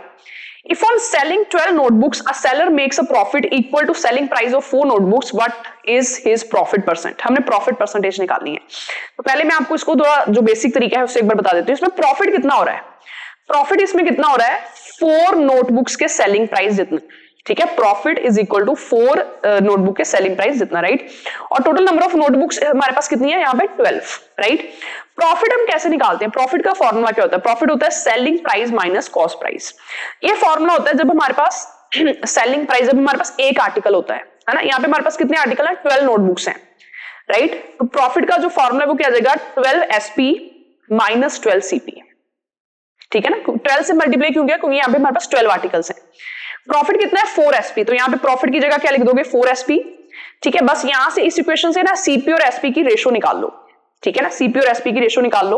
if on selling 12 notebooks a seller makes a profit equal to selling price of 4 notebooks, what is his profit percent। हमने प्रॉफिट परसेंटेज निकालनी है। तो पहले मैं आपको इसको थोड़ा जो बेसिक तरीका है उससे एक बार बता देती हूँ। इसमें प्रॉफिट कितना हो रहा है, प्रॉफिट इसमें कितना हो रहा है 4 नोटबुक्स के सेलिंग प्राइस जितना। ठीक है, profit is equal to 4 notebook के सेलिंग प्राइस जितना, राइट। और टोटल नंबर ऑफ नोटबुक्स हमारे पास कितनी है यहाँ पे 12, राइट। प्रॉफिट हम कैसे निकालते हैं, प्रॉफिट का फॉर्मूला क्या होता है, प्रॉफिट होता है selling price minus cost price. ये फॉर्मूला होता है जब हमारे पास सेलिंग प्राइस, जब हमारे पास एक आर्टिकल होता है ना, यहाँ पे हमारे पास कितने आर्टिकल है 12 नोटबुक्स हैं, राइट। तो प्रॉफिट का जो फॉर्मूला है वो क्या आ जाएगा 12 एसपी माइनस 12 सीपी। ठीक है ना, 12 से मल्टीप्लाई क्यों किया, क्योंकि यहाँ पे हमारे पास 12 आर्टिकल्स हैं। प्रॉफिट कितना है 4 एसपी, तो यहाँ पे प्रॉफिट की जगह क्या लिख दोगे 4 एसपी। ठीक है, बस यहां से इस इक्वेशन से ना सीपी और एसपी की रेशो निकाल लो। ठीक है ना, सीपी और एसपी की रेशो निकाल लो।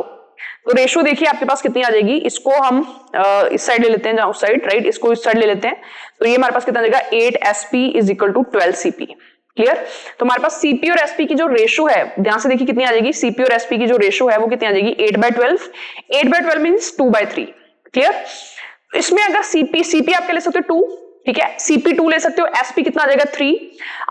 तो रेशो देखिए आपके पास कितनी आ जाएगी, इसको हम इस साइड ले लेते हैं, उस साइड, राइट, इसको इस साइड ले लेते हैं। तो ये हमारे पास कितना आ जाएगा 8 SP is equal to 12 CP. Clear, तो हमारे पास सीपी और एसपी की जो रेशो है, ध्यान से देखिए कितनी आ जाएगी, सीपी और एसपी की जो रेशो है वो कितनी आ जाएगी 8/12। 8/12 मींस 2/3। क्लियर, इसमें अगर सीपी आप क्या ले सकते हो 2, ठीक है, सीपी 2 ले सकते हो, एसपी कितना आ जाएगा 3।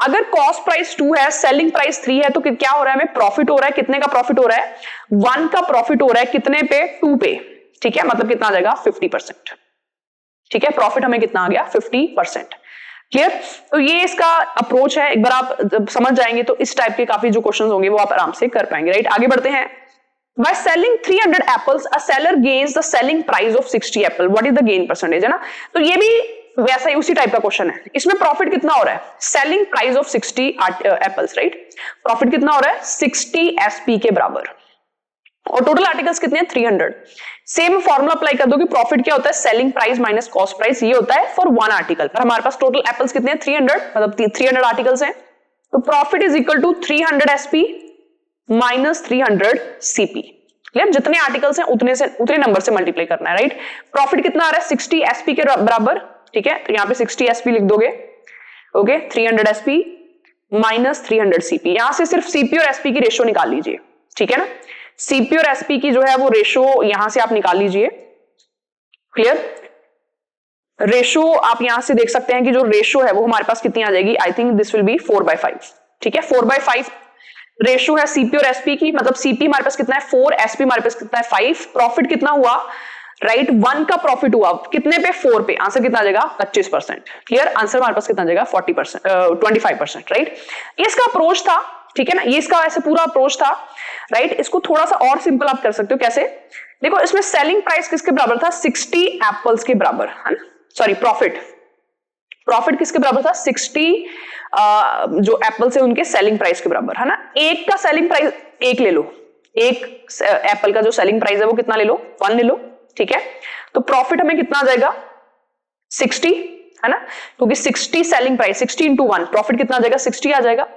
अगर कॉस्ट प्राइस 2 है, सेलिंग प्राइस 3 है, तो क्या हो रहा है, हमें प्रॉफिट हो रहा है, कितने का प्रॉफिट हो रहा है, 1 का प्रॉफिट हो रहा है, कितने पे, 2 पे, ठीक है, मतलब कितना आ जाएगा 50%, ठीक है, प्रॉफिट हमें कितना आ गया 50%। क्लियर? तो ये इसका अप्रोच है, एक बार आप जब समझ जाएंगे तो इस टाइप के काफी जो क्वेश्चंस होंगे वो आप आराम से कर पाएंगे, राइट। आगे बढ़ते हैं। By selling 300 apples, a seller gains the selling price of 60 apple. What is the gain percentage, है ना। तो ये भी वैसा ही उसी टाइप का क्वेश्चन है। इसमें प्रॉफिट कितना हो रहा है, selling price of 60 apples, right. Profit कितना हो रहा है 60 एसपी के बराबर, और टोटल आर्टिकल्स कितने हैं 300। सेम फॉर्मूला अप्लाई कर दो कि प्रॉफिट क्या होता है, selling price minus cost price, ये होता है फॉर 1 आर्टिकल। पर हमारे पास टोटल एप्पल्स कितने हैं 300, मतलब 300 आर्टिकल्स हैं, तो profit is equal to 300 SP minus 300 CP. Clear? जितने आर्टिकल्स हैं उतने नंबर से मल्टीप्लाई करना है, राइट। प्रॉफिट कितना आ रहा है 60 एसपी के बराबर, ठीक है, तो यहां पे 60 एसपी लिख दोगे, ओके, 300 एसपी माइनस 300 सीपी। यहां से सिर्फ सीपी और एसपी की रेशो निकाल लीजिए, ठीक है ना। सीपी और एसपी की जो है वो रेशो यहां से आप निकाल लीजिए। क्लियर? रेशो आप यहां से देख सकते हैं कि जो रेशो है वो हमारे पास कितनी आ जाएगी, I think this will be 4/5, ठीक है, 4/5 रेशो है सीपी और एसपी की, मतलब सीपी हमारे पास कितना है 4, एसपी हमारे पास कितना है 5। प्रॉफिट कितना हुआ, राइट, 1 का प्रॉफिट हुआ कितने पे, 4 पे। आंसर कितना आ जाएगा 25%। क्लियर? आंसर हमारे पास कितना आ जाएगा 40%, 25%, राइट। ये इसका अप्रोच था, ठीक है ना, ये इसका ऐसे पूरा अप्रोच था, राइट। इसको थोड़ा सा और सिंपल आप कर सकते हो, कैसे, देखो इसमें सेलिंग प्राइस किसके बराबर था, 60 एप्पल्स के बराबर, है ना, सॉरी प्रॉफिट किसके बराबर था, 60 जो एप्पल्स है उनके सेलिंग प्राइस के बराबर, है ना। एक का सेलिंग प्राइस एक ले लो, एक एप्पल का जो सेलिंग प्राइस है वो कितना ले लो, 1 ले लो, ठीक है। तो प्रॉफिट हमें कितना आ जाएगा 60, है ना, क्योंकि 60 सेलिंग प्राइस, 60 इंटू 1, प्रॉफिट कितना आ जाएगा 60 आ जाएगा,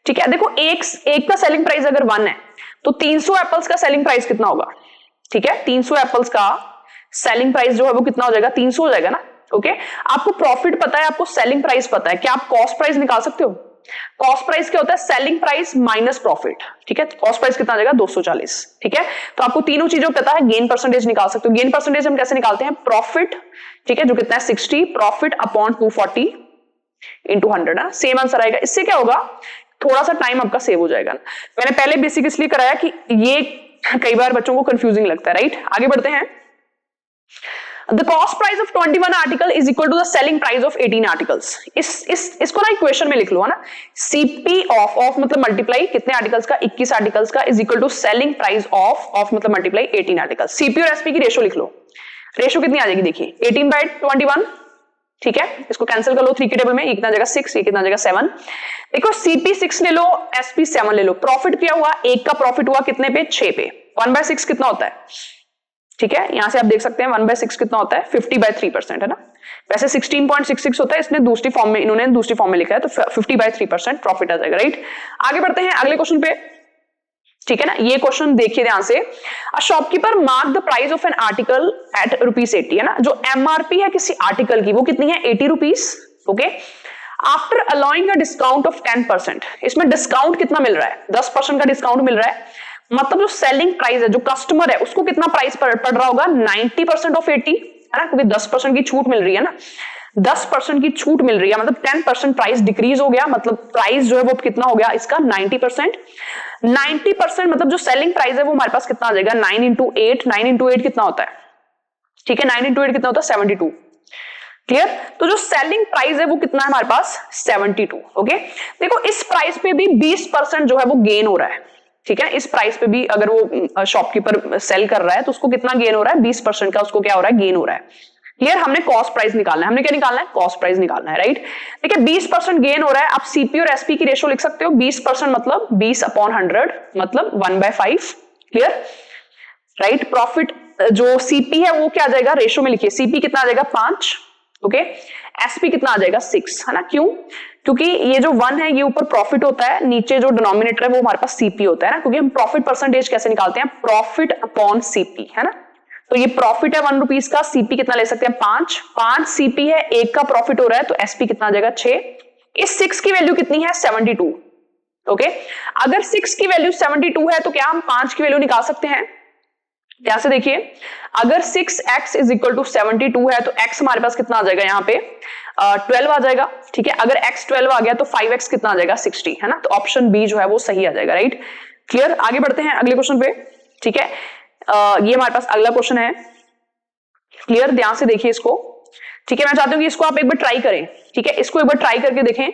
ठीक है। देखो एक का सेलिंग प्राइस अगर 1 है तो 300 एप्पल्स का सेलिंग प्राइस कितना होगा, ठीक है, 300 एप्पल्स का सेलिंग प्राइस जो है वो कितना हो जाएगा, 300 हो जाएगा ना। ओके, आपको प्रॉफिट पता है, आपको सेलिंग प्राइस पता है, क्या आप कॉस्ट प्राइस निकाल सकते हो। कॉस्ट प्राइस क्या होता है, सेलिंग प्राइस माइनस प्रॉफिट, ठीक है। कॉस्ट प्राइस कितना आ जाएगा 240, ठीक है। तो आपको तीनों चीजों पता है, गेन परसेंटेज निकाल सकते हो। गेन परसेंटेज हम कैसे निकालते हैं, प्रॉफिट, ठीक है, जो कितना है 60, प्रॉफिट अपॉन 240 इंटू 100 है, सेम आंसर आएगा। इससे क्या होगा, थोड़ा सा टाइम आपका सेव हो जाएगा। मैंने पहले बेसिक इसलिए कराया कि ये कई बार बच्चों को कंफ्यूजिंग लगता है, राइट। आगे बढ़ते हैं। The cost price of 21 article is equal to the selling price of 18 articles. इसको ना इक्वेशन में लिख लो, है ना। CP ऑफ मतलब मल्टीप्लाई कितने आर्टिकल्स का, 21 आर्टिकल्स का, is equal to selling price of मतलब मल्टीप्लाई 18 आर्टिकल्स। CP और SP की रेशो लिख लो। रेशो कितनी आ जाएगी, देखिए 18/21, ठीक है। इसको कैंसिल कर लो 3 के टेबल में, ये कितना आ जाएगा 6, ये कितना आ जाएगा 7। देखो CP 6 ले लो, SP 7 ले लो। प्रॉफिट क्या हुआ, एक का प्रॉफिट हुआ कितने पे, 6 पे। 1/6 कितना होता है, ठीक है, यहां से आप देख सकते हैं 1/6 कितना होता है, 50/3%, है ना। वैसे 16.66 होता है, इसने दूसरी फॉर्म में, इन्होंने दूसरी फॉर्म में लिखा है, तो 50/3% प्रॉफिट आ जाएगा, राइट। आगे बढ़ते हैं अगले क्वेश्चन पे, ठीक है ना। ये क्वेश्चन देखिए ध्यान से। A shopkeeper mark the price of an article at ₹80, है ना। जो एमआरपी है किसी आर्टिकल की वो कितनी है, 80 rupees, okay. After allowing a discount of 10%, इसमें डिस्काउंट कितना मिल रहा है, 10% का डिस्काउंट मिल रहा है, मतलब जो सेलिंग प्राइस है, जो कस्टमर है उसको कितना प्राइस पड़ रहा होगा, 90% ऑफ 80, है ना, क्योंकि 10% की छूट मिल रही है ना, 10% की छूट मिल रही है, मतलब 10% प्राइस डिक्रीज हो गया, मतलब प्राइस जो है वो कितना हो गया इसका 90%। 90% मतलब जो सेलिंग प्राइस है वो हमारे पास कितना आ जाएगा, 9 इंटू 8 कितना होता है, ठीक है, 9 इंटू 8 कितना होता है 72। क्लियर? तो जो सेलिंग प्राइस है वो कितना है हमारे पास 72, ओके। देखो इस प्राइस पे भी 20% जो है वो गेन हो रहा है, ठीक है। इस प्राइस पे भी अगर वो शॉपकीपर सेल कर रहा है तो उसको कितना गेन हो रहा है, 20% का उसको क्या हो रहा है, गेन हो रहा है। क्लियर? हमने कॉस्ट प्राइस निकालना है, हमने क्या निकालना है, कॉस्ट प्राइस निकालना है, राइट। ठीक है, 20% गेन हो रहा है। आप सीपी और एसपी की रेशो लिख सकते हो, 20% मतलब 20/100 मतलब 1/5। क्लियर? राइट। प्रॉफिट जो सीपी है वो क्या आ जाएगा, रेशो में लिखिए, सीपी कितना आ जाएगा 5, ओके। एसपी कितना आ जाएगा 6, है ना। क्यों? क्योंकि ये जो 1 है ये ऊपर प्रॉफिट होता है, नीचे जो डिनोमिनेटर है वो हमारे पास सीपी होता है ना, क्योंकि हम प्रॉफिट परसेंटेज कैसे निकालते हैं, प्रॉफिट अपॉन सीपी, है ना। तो ये प्रॉफिट है 1 रुपीज का, सीपी कितना ले सकते हैं 5 सीपी है, एक का प्रॉफिट हो रहा है तो एसपी कितना आ जाएगा 6। इस 6 की वैल्यू कितनी है 72, ओके। अगर 6 की वैल्यू 72 है तो क्या हम 5 की वैल्यू निकाल सकते हैं, ध्यान से देखिए, अगर 6x इज इक्वल टू 72 है तो x हमारे पास कितना आ जाएगा यहाँ पे 12 आ जाएगा, ठीक है। अगर x 12 आ गया तो 5x कितना आ जाएगा 60, है ना। तो ऑप्शन बी जो है वो सही आ जाएगा, राइट। क्लियर, आगे बढ़ते हैं अगले क्वेश्चन पे, ठीक है। ये हमारे पास अगला क्वेश्चन है, क्लियर, ध्यान से देखिए इसको, ठीक है। मैं चाहती हूँ कि इसको आप एक बार ट्राई करें, ठीक है, इसको एक बार ट्राई करके देखें,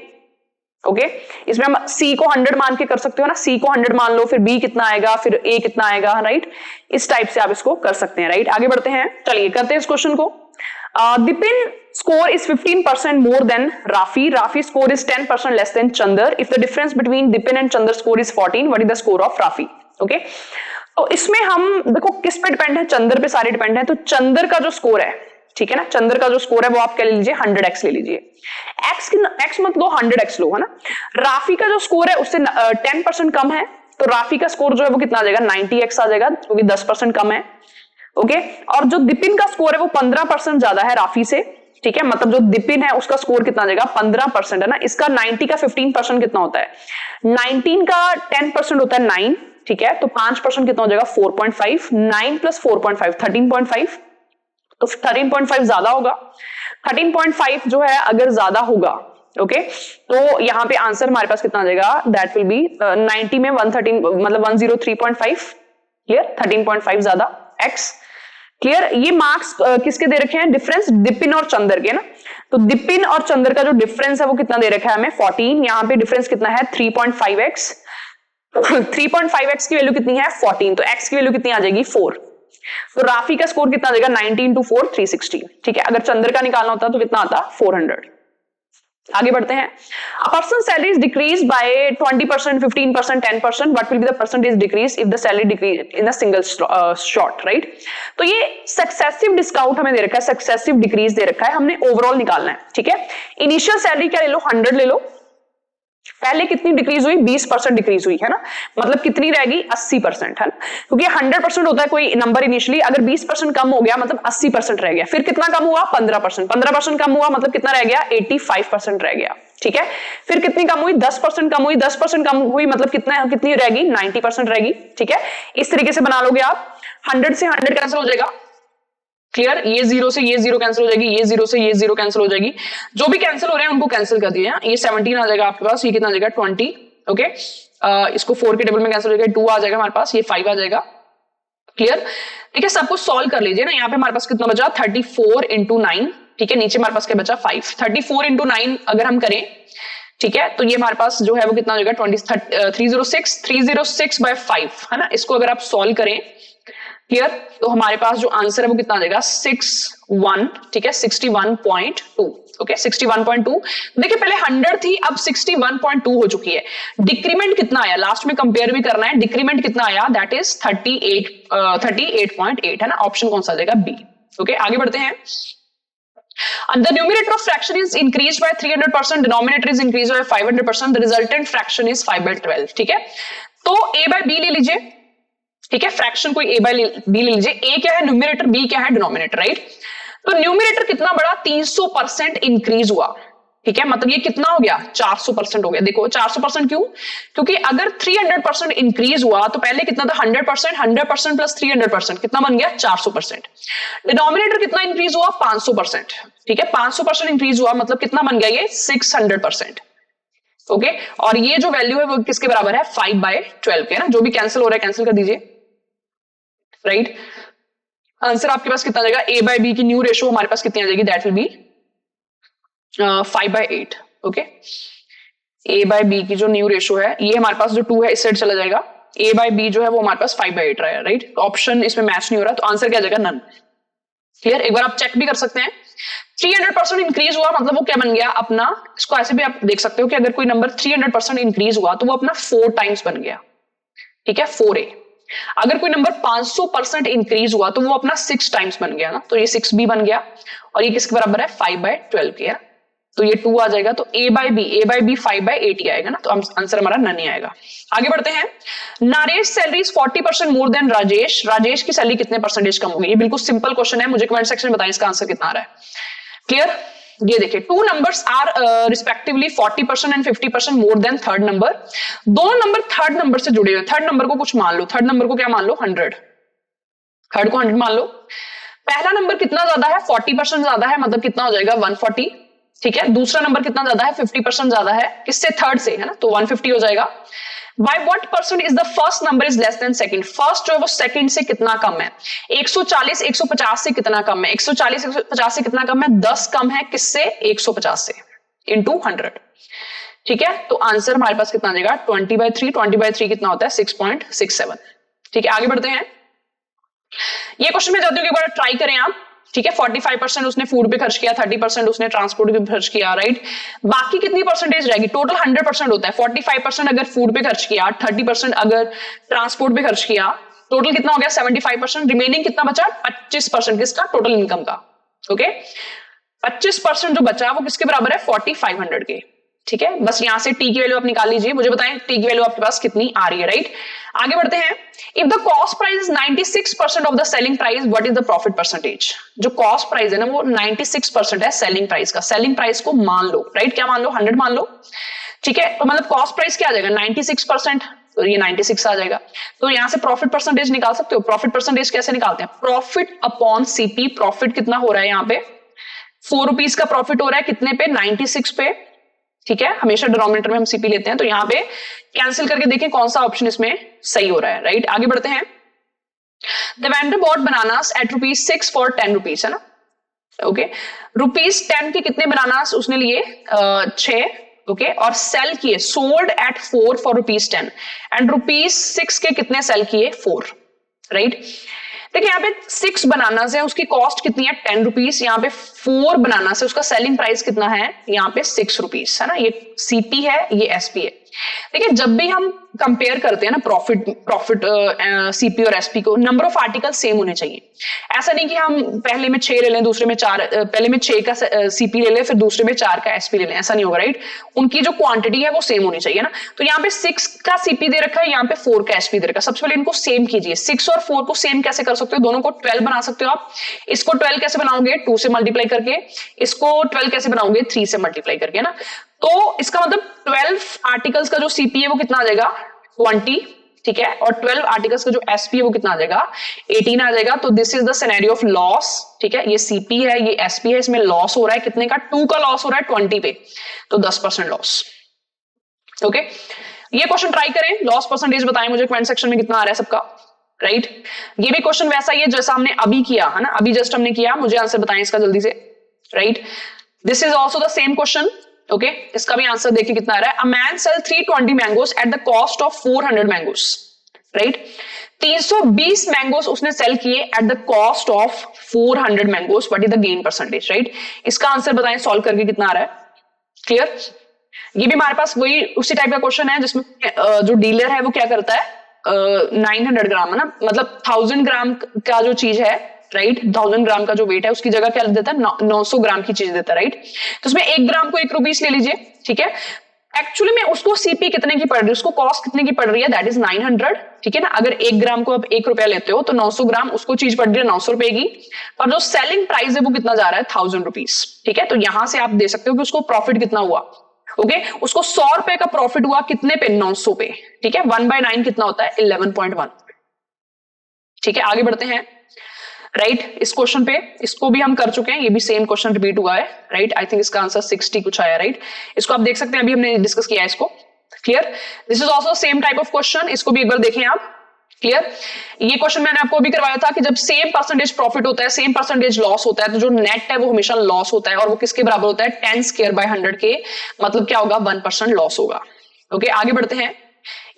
ओके। इसमें हम c को 100 मान के कर सकते हो ना, c को 100 मान लो, फिर b कितना आएगा, फिर a कितना आएगा, राइट। इस टाइप से आप इसको कर सकते हैं, राइट। आगे बढ़ते हैं, चलिए करते हैं इस क्वेश्चन को। Dipin score is 15% more than Rafi. Rafi score is 10% less than Chandar. If the difference between Dipin and Chandar score is 14, what is the score of Rafi? Okay. तो इसमें हम देखो किस पे डिपेंड है, चंदर पे सारे डिपेंड है। तो चंदर का जो स्कोर है, ठीक है ना, चंदर का जो स्कोर है वो आप क्या ले लीजिए 100x ले लीजिए। x मत लो, 100x लो, है ना। राफी का जो स्कोर है उससे 10% कम है, तो राफी का स्कोर जो है वो कितना आ जाएगा 90x आ जाएगा, क्योंकि 10% कम है, ओके। और जो दिपिन का स्कोर है वो 15% ज्यादा है राफी से, ठीक है। मतलब जो दिपिन है उसका स्कोर कितना आ जाएगा 15% है ना। इसका 90 का 15% कितना होता है, 19 का 10% होता है 9, ठीक है। तो 5% कितना हो जाएगा 4.5, 9 प्लस 4.5 13.5, तो 13.5 ज्यादा होगा। 13.5 जो है अगर ज्यादा होगा, ओके, तो यहाँ पे आंसर हमारे पास कितना आ जाएगा, दैट विल बी 90 में 113 मतलब 103.5, क्लियर, 13.5 ज्यादा x, क्लियर। ये मार्क्स किसके दे रखे हैं, डिफरेंस दिपिन और चंदर के ना। तो दिपिन और चंदर का जो डिफरेंस है वो कितना दे रखा है हमें 14, यहाँ पे डिफरेंस कितना है 3.5x, 3.5x की वैल्यू कितनी है 14, तो x की वैल्यू कितनी आ जाएगी 4। तो राफी का स्कोर कितना आ जाएगा 19 to 4 360, ठीक है। अगर चंदर का निकालना होता तो कितना आता 400। आगे बढ़ते हैं, a person's salary is decreased by 20%, 15%, 10%, what will be the percentage decrease if the salary decrease in a single shot, right? तो ये सक्सेसिव डिस्काउंट हमें दे रखा है, सक्सेसिव डिक्रीज दे रखा है, हमने ओवरऑल निकालना है, ठीक है। इनिशियल सैलरी क्या ले लो 100 ले लो, पहले कितनी डिक्रीज हुई 20% डिक्रीज हुई, है ना। मतलब कितनी रहेगी 80%, है ना, क्योंकि 100% होता है कोई नंबर इनिशियली, अगर 20% कम हो गया मतलब 80% रह गया। फिर कितना कम हुआ 15%, 15% कम हुआ मतलब कितना रह गया 85% रह गया, ठीक है। फिर कितनी कम हुई 10% कम हुई, 10% कम हुई मतलब कितनी रहेगी 90% रहेगी, ठीक है। इस तरीके से बना लोगे आप, 100 से 100 कैंसिल हो जाएगा, क्लियर। ये 0 से ये 0 कैंसिल हो जाएगी, ये 0 से ये 0 कैंसिल हो जाएगी, जो भी कैंसिल हो रहे हैं उनको कैंसिल कर दिए। ये 17 आ जाएगा आपके पास, ये कितना आ जाएगा 20, ओके। इसको 4 के टेबल में कैंसिल हो जाएगा, 2 आ जाएगा हमारे पास, ये 5 आ जाएगा, क्लियर, ठीक है। सब कुछ सॉल्व कर लीजिए ना। यहाँ पे हमारे पास कितना बचा 34 इंटू 9, ठीक है। नीचे हमारे पास क्या बचा 5, 34 इंटू 9 अगर हम करें, ठीक है, तो ये हमारे पास जो है वो कितना हो जाएगा 306 बाय 5, है ना। इसको अगर आप सॉल्व करें, क्लियर, तो हमारे पास जो आंसर है वो कितना आ जाएगा 61, ठीक है, 61.2, ओके, 61.2। देखिए पहले 100 थी, अब 61.2 हो चुकी है। डिक्रीमेंट कितना आया, लास्ट में कंपेयर भी करना है, डिक्रीमेंट कितना आया, दैट इज 38.8, है ना। ऑप्शन कौन सा आ जाएगा बी, ओके। आगे बढ़ते हैं, and the numerator of fraction is increased by 300%, denominator is increased by 500%, the resultant fraction is 5/12, ठीक है। तो a by b ले लीजिए, ठीक है, फ्रैक्शन कोई a by b ले लीजिए, a क्या है न्यूमरेटर, b क्या है डिनोमिनेटर, राइट। तो न्यूमरेटर कितना बड़ा 300% इंक्रीज हुआ, ठीक है, मतलब ये कितना हो गया 400% हो गया। देखो 400% क्यों, क्योंकि अगर 300% इंक्रीज हुआ तो पहले कितना था 100%, 100% प्लस 300% कितना बन गया 400%। डिनोमिनेटर कितना इंक्रीज हुआ 500%, ठीक है, 500% इंक्रीज हुआ मतलब कितना बन गया ये 600%, ओके। और ये जो वैल्यू है वो किसके बराबर है 5/12 के ना। जो भी कैंसिल हो रहा है कैंसिल कर दीजिए, राइट। आंसर आपके पास कितना आ जाएगा a by b की न्यू रेशो हमारे पास कितनी आ जाएगी, that will be 5/8, okay. a by b की जो न्यू रेशो है, ये हमारे पास जो 2 है इस साइड चला जाएगा, a by b जो है वो हमारे पास 5/8 रहा है, राइट। ऑप्शन इसमें मैच नहीं हो रहा, तो आंसर क्या आ जाएगा नन, क्लियर। एक बार आप चेक भी कर सकते हैं, 300% इंक्रीज हुआ मतलब वो क्या बन गया अपना, इसको ऐसे भी आप देख सकते हो कि अगर कोई नंबर 300% इंक्रीज हुआ तो वो अपना 4 टाइम्स बन गया, ठीक है, 4a। अगर कोई नंबर 500% इंक्रीज हुआ तो वो अपना 6 टाइम्स बन गया ना, तो ये 6b बन गया, और ये किसके बराबर है 5/12 के, तो ये 2 आ जाएगा। तो a by b 5/8 ही आएगा ना, तो आंसर हमारा नन ही आएगा। आगे बढ़ते हैं, Naresh salary is 40% more than Rajesh, Rajesh की सैलरी कितने परसेंटेज कम होगी। ये बिल्कुल सिंपल क्वेश्चन है, मुझे कमेंट सेक्शन में बताएं इसका आंसर कितना आ रहा है, क्लियर। ये देखिए 2 numbers are respectively 40% and 50% more than third number. दोनों नंबर थर्ड नंबर से जुड़े हुए, थर्ड नंबर को कुछ मान लो, थर्ड नंबर को क्या मान लो 100, थर्ड को 100 मान लो। पहला नंबर कितना ज्यादा है, 40% ज्यादा है, मतलब कितना हो जाएगा 140, ठीक है। दूसरा नंबर कितना ज्यादा है, 50% ज्यादा है, किससे, थर्ड से, है ना, तो 150 हो जाएगा। By what percent is the first number is less than second? First जो है वो सेकंड से कितना कम है, 140 150 से कितना कम है, 140 150 से कितना कम है, 10 कम है, किससे, 150 से, इंटू 100, ठीक है। तो आंसर हमारे पास कितना आ जाएगा, 20/3, 20/3 कितना होता है, 6.67, ठीक है। आगे बढ़ते हैं, ये क्वेश्चन में चाहती हूँ कि एक बार ट्राई करें आप, ठीक है। 45% उसने फूड पे खर्च किया, 30% उसने ट्रांसपोर्ट पे खर्च किया, राइट। बाकी कितनी परसेंटेज रहेगी, टोटल 100% होता है, 45% अगर फूड पे खर्च किया, 30% अगर ट्रांसपोर्ट पे खर्च किया, टोटल कितना हो गया 75%, रिमेनिंग कितना बचा 25% किसका, टोटल इनकम का, ओके। 25% जो बचा वो किसके बराबर है, 4500 के, ठीक है। बस यहां से टी की वैल्यू आप निकाल लीजिए, मुझे बताएं टी की वैल्यू आपके पास कितनी आ रही है, राइट। आगे बढ़ते हैं, if the cost price is 96% of the selling price, what is the profit percentage. जो कॉस्ट प्राइस है ना वो 96% है सेलिंग प्राइस का, सेलिंग प्राइस को मान लो, राइट, क्या मान लो, 100 मान लो, ठीक है। तो मतलब कॉस्ट प्राइस क्या आ जाएगा 96%, तो ये 96 आ जाएगा। तो यहां से प्रॉफिट परसेंटेज निकाल सकते हो। प्रॉफिट परसेंटेज कैसे निकालते हैं, प्रॉफिट अपॉन सीपी। प्रॉफिट कितना हो रहा है यहाँ पे, 4 रुपीज का प्रॉफिट हो रहा है, कितने पे, 96 पे, ठीक है। हमेशा डिनोमिनेटर में हम सीपी लेते हैं, तो यहां पे कैंसिल करके देखें कौन सा ऑप्शन इसमें सही हो रहा है, राइट। आगे बढ़ते हैं, the vendor bought bananas at ₹6 for 10 rupees, है ना, ओके। ₹10 के कितने बनानास उसने लिए, 6, ओके, और सेल किए, सोल्ड एट 4 फॉर ₹10 एंड ₹6 के कितने सेल किए, 4, राइट। देखिए यहाँ पे 6 बनानास है, उसकी कॉस्ट कितनी है 10 रुपीज, यहाँ पे 4 बनानास है, उसका सेलिंग प्राइस कितना है, यहाँ पे 6 रुपीज, है ना। ये सीपी है, ये एसपी है। देखिए जब भी हम कंपेयर करते हैं ना प्रॉफिट सीपी और एसपी को, नंबर ऑफ आर्टिकल सेम होने चाहिए। ऐसा नहीं कि हम पहले में 6 ले लें, दूसरे में 4, पहले में 6 का सीपी ले लें, फिर दूसरे में 4 का एसपी ले लें, ऐसा नहीं होगा, राइट। उनकी जो क्वांटिटी है वो सेम होनी चाहिए ना। तो यहाँ पे 6 का सीपी दे रखा है, यहाँ पे 4 का एसपी दे रखा है। सबसे पहले इनको सेम कीजिए। 6 और 4 को सेम कैसे कर सकते हो, दोनों को 12 बना सकते हो आप। इसको 12 कैसे बनाओगे, 2 से मल्टीप्लाई करके। इसको 12 कैसे बनाओगे, 3 से मल्टीप्लाई करके, ना। तो इसका मतलब 12 आर्टिकल्स का जो सीपी है वो कितना आ जाएगा, 20, ठीक है। और 12 आर्टिकल्स का जो एसपी है वो कितना आ जाएगा, 18 आ जाएगा। तो this is the scenario of loss, ठीक है। ये सीपी है, ये एसपी है, इसमें लॉस हो रहा है कितने का, 2 का लॉस हो रहा है 20 पे, तो 10% लॉस, ओके। ये क्वेश्चन ट्राई करें, लॉस परसेंटेज बताएं मुझे कमेंट सेक्शन में कितना आ रहा है सबका, राइट। ये भी क्वेश्चन वैसा ही है जैसा हमने अभी किया है ना, अभी जस्ट हमने किया, मुझे आंसर बताएं इसका जल्दी से, right. This is also the same question, okay. इसका भी आंसर देखिए कितना आ रहा है, a man sell 320 mangoes at the cost of 400 mangoes, right. 320 mangoes उसने सेल किए at the cost of 400 mangoes, what is the gain percentage, right. इसका आंसर बताएं सॉल्व करके कितना आ रहा है, क्लियर। ये भी हमारे पास वही उसी टाइप का क्वेश्चन है जिसमें जो डीलर है वो क्या करता है, 900 ग्राम, है ना, मतलब 1000 ग्राम का जो चीज है, राइट, 1000 ग्राम का जो वेट है उसकी जगह क्या देता है, 900 ग्राम की चीज देता है, राइट। तो उसमें 1 ग्राम को 1 रुपीस ले लीजिए, ठीक है। एक्चुअली में उसको सीपी कितने की पड़ रही है, उसको कॉस्ट कितने की पड़ रही है, दैट इज 900, ठीक है ना। अगर 1 ग्राम को आप 1 रुपया लेते हो तो 900 ग्राम उसको चीज पड़ रही है 900 रुपए की, पर जो सेलिंग प्राइस है वो कितना जा रहा है, 1000 रुपीज, ठीक है। तो यहां से आप दे सकते हो कि उसको प्रॉफिट कितना हुआ, ओके। उसको 100 रुपए का प्रॉफिट हुआ कितने पे, 900 पे, ठीक है। 1/9 कितना होता है, 11.1, ठीक है। आगे बढ़ते हैं, राइट। इस क्वेश्चन पे इसको भी हम कर चुके हैं, ये भी सेम क्वेश्चन रिपीट हुआ है, राइट। आई थिंक इसका आंसर 60 कुछ आया, राइट। इसको आप देख सकते हैं, अभी हमने डिस्कस किया है इसको, clear. This is also same type of question, इसको भी एक बार देखें आप, क्लियर। ये क्वेश्चन मैंने आपको अभी करवाया था कि जब सेम परसेंटेज प्रॉफिट होता है, सेम परसेंटेज लॉस होता है, तो जो नेट है वो हमेशा लॉस होता है, और वो किसके बराबर होता है, 10 स्क्वायर बाय 100 के, मतलब क्या होगा, 1% लॉस होगा, ओके। आगे बढ़ते हैं,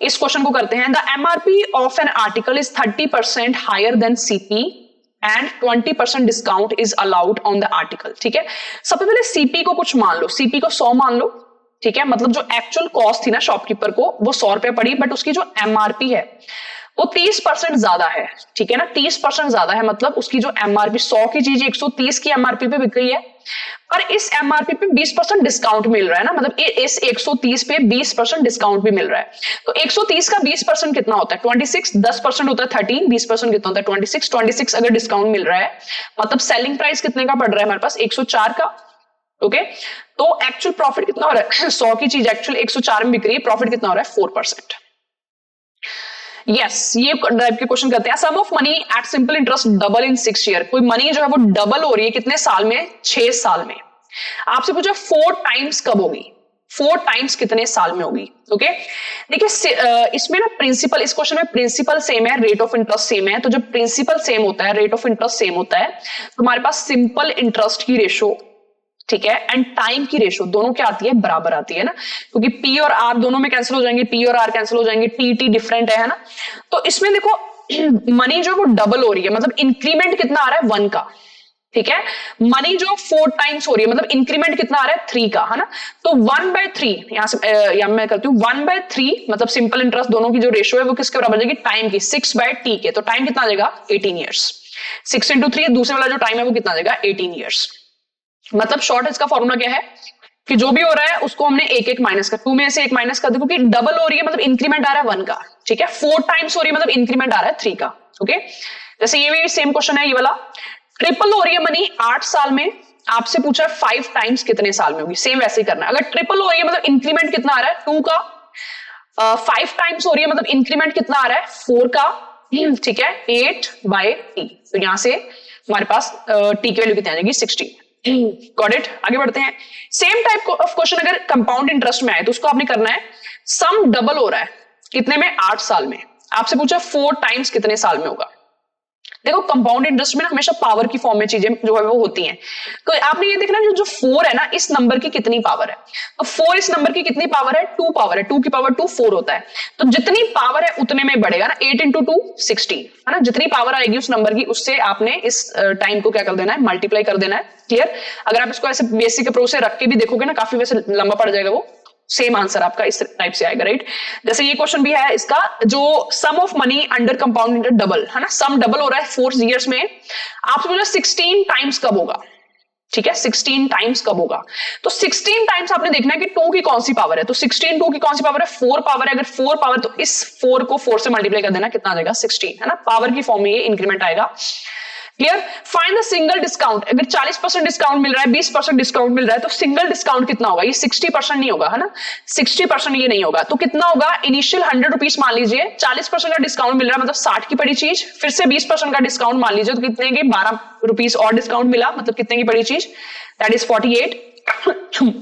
इस क्वेश्चन को करते हैं, the MRP of an article is 30% higher than CP and 20% discount is allowed on the article, ठीक है। सबसे पहले सीपी को कुछ मान लो, सीपी को 100 मान लो, ठीक है। मतलब जो एक्चुअल कॉस्ट थी ना शॉपकीपर को वो 100 रुपए पड़ी, बट उसकी जो एमआरपी है वो 30% ज्यादा है, ठीक है ना। 30% ज्यादा है, मतलब उसकी जो एमआरपी 100 की चीज 130 की एमआरपी पे बिक रही है, पर इस एमआरपी पे 20% डिस्काउंट मिल रहा है ना, मतलब इस 130 पे 20% डिस्काउंट भी मिल रहा है। तो 130 का 20% कितना होता है, 26, 10% होता है 13, 20% कितना होता है 26, 26 अगर डिस्काउंट मिल रहा है, मतलब सेलिंग प्राइस कितने का पड़ रहा है हमारे पास, 104 का, ओके। तो एक्चुअल प्रॉफिट कितना हो रहा है, 100 की चीज एक्चुअल 104 में बिक रही है, प्रॉफिट कितना हो रहा है, 4%। यस, ये टाइप के क्वेश्चन करते हैं। Sum of money at simple interest double in 6 year. कोई मनी जो है वो डबल हो रही है कितने साल में? 6 साल में। आपसे पूछा 4 टाइम्स कब होगी, 4 टाइम्स कितने साल में होगी। ओके, देखिए इसमें ना प्रिंसिपल, इस क्वेश्चन में प्रिंसिपल सेम है, रेट ऑफ इंटरेस्ट सेम है। तो जब प्रिंसिपल सेम होता है, रेट ऑफ इंटरेस्ट सेम होता है, तो हमारे पास सिंपल इंटरेस्ट की रेशो, ठीक है, एंड टाइम की रेशो दोनों क्या आती है? बराबर आती है ना, क्योंकि पी और आर दोनों में कैंसिल हो जाएंगे, पी और आर कैंसिल हो जाएंगे, टी टी डिफरेंट है ना। तो इसमें देखो मनी जो वो डबल हो रही है, मतलब इंक्रीमेंट कितना आ रहा है? 1 का, ठीक है। मनी जो 4 टाइम्स हो रही है, मतलब इंक्रीमेंट कितना आ रहा है? 3 का, है ना। तो 1/3 यहां से या मैं करती हूँ 1/3, मतलब सिंपल इंटरेस्ट दोनों की जो रेशो है वो किसके बराबर जाएगी? टाइम की, 6/t के। तो टाइम कितना आ जाएगा? 18 ईयर्स। 6 × 3 दूसरे वाला जो टाइम है वो कितना आ जाएगा? 18 ईयर्स। मतलब शॉर्ट इसका फॉर्मूला क्या है कि जो भी हो रहा है उसको हमने एक एक माइनस कर, 2 में से 1 माइनस कर दो, क्योंकि डबल हो रही है मतलब इंक्रीमेंट आ रहा है 1 का, ठीक है। 4 टाइम्स हो रही है मतलब इंक्रीमेंट आ रहा है 3 का। ओके, जैसे ये भी सेम क्वेश्चन है, ये वाला ट्रिपल हो रही है मनी 8 साल में, आपसे पूछा है 5 टाइम्स कितने साल में होगी। सेम वैसे ही करना है। अगर ट्रिपल हो रही है मतलब इंक्रीमेंट कितना आ रहा है? 2 का। 5 टाइम्स हो रही है मतलब इंक्रीमेंट कितना आ रहा है? 4 का, ठीक है, 8/t। तो यहां से हमारे पास टी की वैल्यू कितनी आ जाएगी? 60। Got it. आगे बढ़ते हैं। सेम टाइप ऑफ क्वेश्चन अगर कंपाउंड इंटरेस्ट में आए तो उसको आपने करना है, सम डबल हो रहा है कितने में? 8 साल में। आपसे पूछा 4 टाइम्स कितने साल में होगा। देखो कंपाउंड इंटरेस्ट में ना हमेशा पावर की फॉर्म में चीजें जो है वो होती हैं। तो आपने ये देखना जो 4 है ना, इस नंबर की कितनी पावर है। तो 4 इस नंबर की कितनी पावर है? 2 पावर है। 2 की पावर 2 4 होता है। तो जितनी पावर है उतने में बढ़ेगा ना। 8 × 2 16, है ना। जितनी पावर आएगी उस नंबर की, उससे आपने इस टाइम को क्या कर देना है? मल्टीप्लाई कर देना है। क्लियर। अगर आप इसको ऐसे बेसिक अप्रोच से रख के भी देखोगे ना, काफी वैसे लंबा पड़ जाएगा वो, सेम आंसर आपका इस टाइप से आएगा, राइट। जैसे ये क्वेश्चन भी है इसका, जो sum of money under compound interest double, है ना, सम डबल हो रहा है 4 इयर्स में। आपसे बोला 16 टाइम्स कब होगा, ठीक है, 16 टाइम्स कब होगा। तो 16 टाइम्स आपने देखना है कि 2 की कौन सी पावर है। तो 16 2 की कौन सी पावर है? 4 पावर है। अगर 4 पावर तो इस 4 को 4 से मल्टीप्लाई कर देना, कितना आ जाएगा? 16, है ना। पावर की फॉर्म में ये इंक्रीमेंट आएगा। Clear. Find the single discount. अगर 40% डिस्काउंट मिल रहा है, 20% डिस्काउंट मिल रहा है, तो सिंगल डिस्काउंट कितना होगा? ये 60% नहीं होगा, है ना। 60% ये नहीं होगा। तो कितना होगा? इनिशियल 100 रुपीज मान लीजिए, 40% का डिस्काउंट मिल रहा है मतलब 60 की पड़ी चीज, फिर से 20% का डिस्काउंट मान लीजिए, तो कितने की? 12 रुपीज और डिस्काउंट मिला, मतलब कितने की पड़ी चीज? That is 48।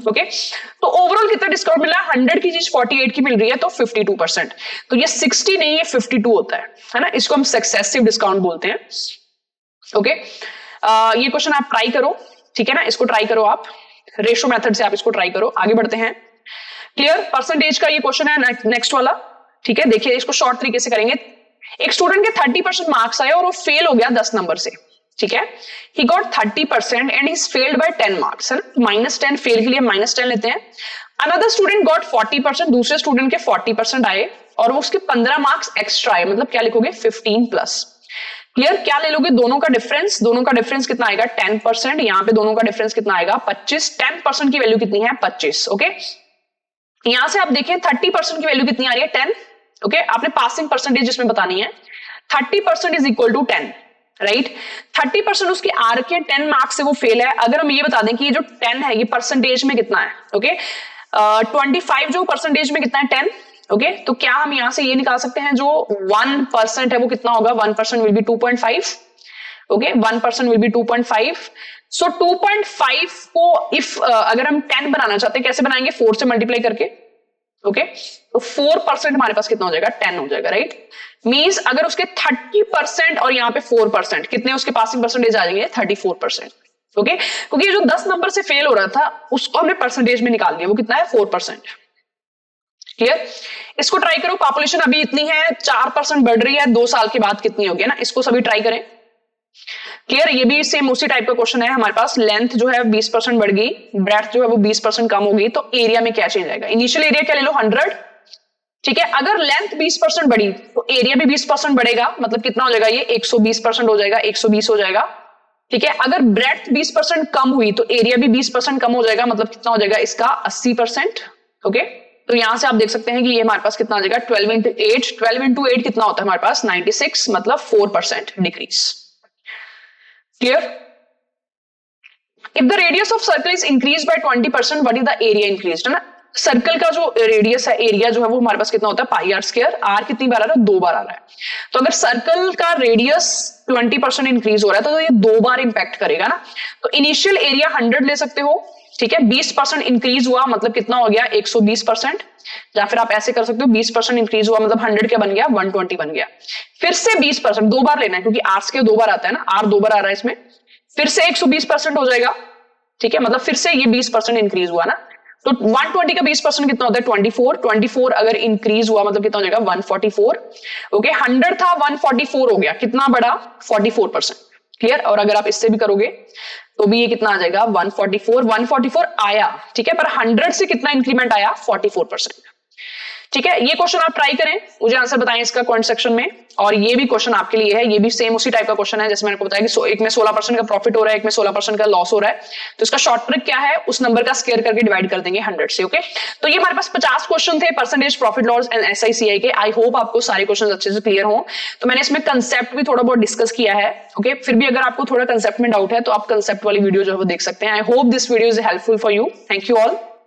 ओके, तो ओवरऑल कितना डिस्काउंट मिला? 100 की चीज 48 की मिल रही है, तो 52%। तो ये 60 नहीं, ये 52 होता है ना। इसको हम सक्सेसिव डिस्काउंट बोलते हैं। ओके, ये क्वेश्चन आप ट्राई करो, ठीक है ना। इसको ट्राई करो आप, रेशो मेथड से आप इसको ट्राई करो। आगे बढ़ते हैं। क्लियर। परसेंटेज का ये क्वेश्चन है नेक्स्ट वाला, ठीक है। देखिए इसको शॉर्ट तरीके से करेंगे। एक स्टूडेंट के 30% मार्क्स आए और वो फेल हो गया 10 नंबर से, ठीक है। He got 30% and he failed by 10 marks, है ना। -10 फेल के लिए -10 लेते हैं। अनदर स्टूडेंट गॉट 40%, दूसरे स्टूडेंट के 40% आए और वो उसके 15 मार्क्स एक्स्ट्रा आए, मतलब क्या लिखोगे? 15+। क्लियर। क्या ले लोगे? दोनों का डिफरेंस। दोनों का डिफरेंस कितना आएगा? 10%। यहां पे दोनों का डिफरेंस कितना आएगा? 25। 10% की वैल्यू कितनी है? 25। ओके, यहां से आप देखें 30% की वैल्यू कितनी आ रही है? 10। ओके, आपने पासिंग परसेंटेज इसमें बतानी है। 30% इज इक्वल टू 10, राइट। 30% उसके आर के 10 मार्क्स से वो फेल है। अगर हम ये बता दें कि ये जो 10 है ये परसेंटेज में कितना है, ओके, 25 जो परसेंटेज में कितना है? 10। ओके, तो क्या हम यहां से ये निकाल सकते हैं, जो 1% है वो कितना होगा? 1% will be 2.5। Okay, 1% will be 2.5। सो 2.5 को इफ अगर हम 10 बनाना चाहते हैं, कैसे बनाएंगे? 4 से मल्टीप्लाई करके। ओके, तो 4% हमारे पास कितना हो जाएगा? 10 हो जाएगा, राइट। मींस अगर उसके 30% और यहाँ पे 4%, कितने उसके पासिंग परसेंटेज आ जाएंगे? 34%। ओके, क्योंकि जो 10 नंबर से फेल हो रहा था उसको हमने परसेंटेज में निकाल दिया, वो कितना है? 4%। क्लियर। इसको ट्राई करो। पॉपुलेशन अभी इतनी है, 4% बढ़ रही है, 2 साल के बाद कितनी होगी ना। इसको सभी ट्राई करें। क्लियर। ये भी सेम उसी टाइप का क्वेश्चन है हमारे पास। लेंथ जो है 20% बढ़ गई, ब्रेड्थ जो है वो 20% कम हो गई, तो एरिया में क्या चेंज आएगा? इनिशियल एरिया क्या ले लो? 100, ठीक है। अगर लेंथ 20% बढ़ी तो एरिया भी 20% बढ़ेगा, मतलब कितना हो जाएगा? ये 120% हो जाएगा, 120 हो जाएगा, ठीक है। अगर ब्रेड्थ 20% कम हुई तो एरिया भी 20% कम हो जाएगा, मतलब कितना हो जाएगा इसका? 80%। ओके, तो यहां से आप देख सकते हैं कि ये हमारे पास कितना आ जाएगा? 12 × 8। 12 × 8 कितना होता है हमारे पास? 96, मतलब 4% decrease. Clear. If the radius of circle is increase by 20%, what is the area increase, है ना। सर्कल का जो रेडियस है, एरिया जो है वो हमारे पास कितना होता है पाई आर स्क्वायर। आर कितनी बार आ रहा है, 2 बार आ रहा है। तो अगर सर्कल का रेडियस 20% इंक्रीज हो रहा है तो ये 2 बार इंपैक्ट करेगा ना। तो इनिशियल एरिया 100 ले सकते हो, ठीक है, 20% इंक्रीज हुआ मतलब कितना हो गया 120%, या फिर आप ऐसे कर सकते हो 20% इंक्रीज हुआ मतलब 100 क्या बन गया 120 बन गया। फिर से 20%, 2 बार लेना है क्योंकि आर स्क्वायर 2 बार आता है ना, आर 2 बार आ रहा है इसमें, फिर से 120% हो जाएगा, ठीक है, मतलब फिर से ये 20% इंक्रीज हुआ ना। तो 120 का 20% कितना होता है 24 अगर इंक्रीज हुआ मतलब कितना हो जाएगा 144। ओके, 100 था 144 हो गया, कितना बढ़ा 44%। क्लियर। और अगर आप इससे भी करोगे तो भी ये कितना आ जाएगा 144 आया, ठीक है, पर 100 से कितना इंक्रीमेंट आया 44%। ठीक है, ये क्वेश्चन आप ट्राई करें, मुझे आंसर बताएं इसका कमेंट सेक्शन में। और ये भी क्वेश्चन आपके लिए है, ये भी सेम उसी टाइप का क्वेश्चन है जैसे मैंने आपको बताया कि एक में 16% का प्रॉफिट हो रहा है, एक में 16% का लॉस हो रहा है। तो इसका शॉर्ट ट्रिक क्या है, उस नंबर का स्क्वायर करके डिवाइड कर देंगे 100 से। ओके, तो ये हमारे पास 50 क्वेश्चन थे percentage, profit loss and SICI के। आई होप आपको सारे क्वेश्चन अच्छे से क्लियर हो। तो मैंने इसमें कंसेप्ट भी थोड़ा बहुत डिस्कस किया है। ओके, फिर भी अगर आपको थोड़ा कंसेप्ट में डाउट है तो आप कंसेप्ट वाली वीडियो जो है वो देख सकते हैं। आई hope this video is helpful for you. Thank you all.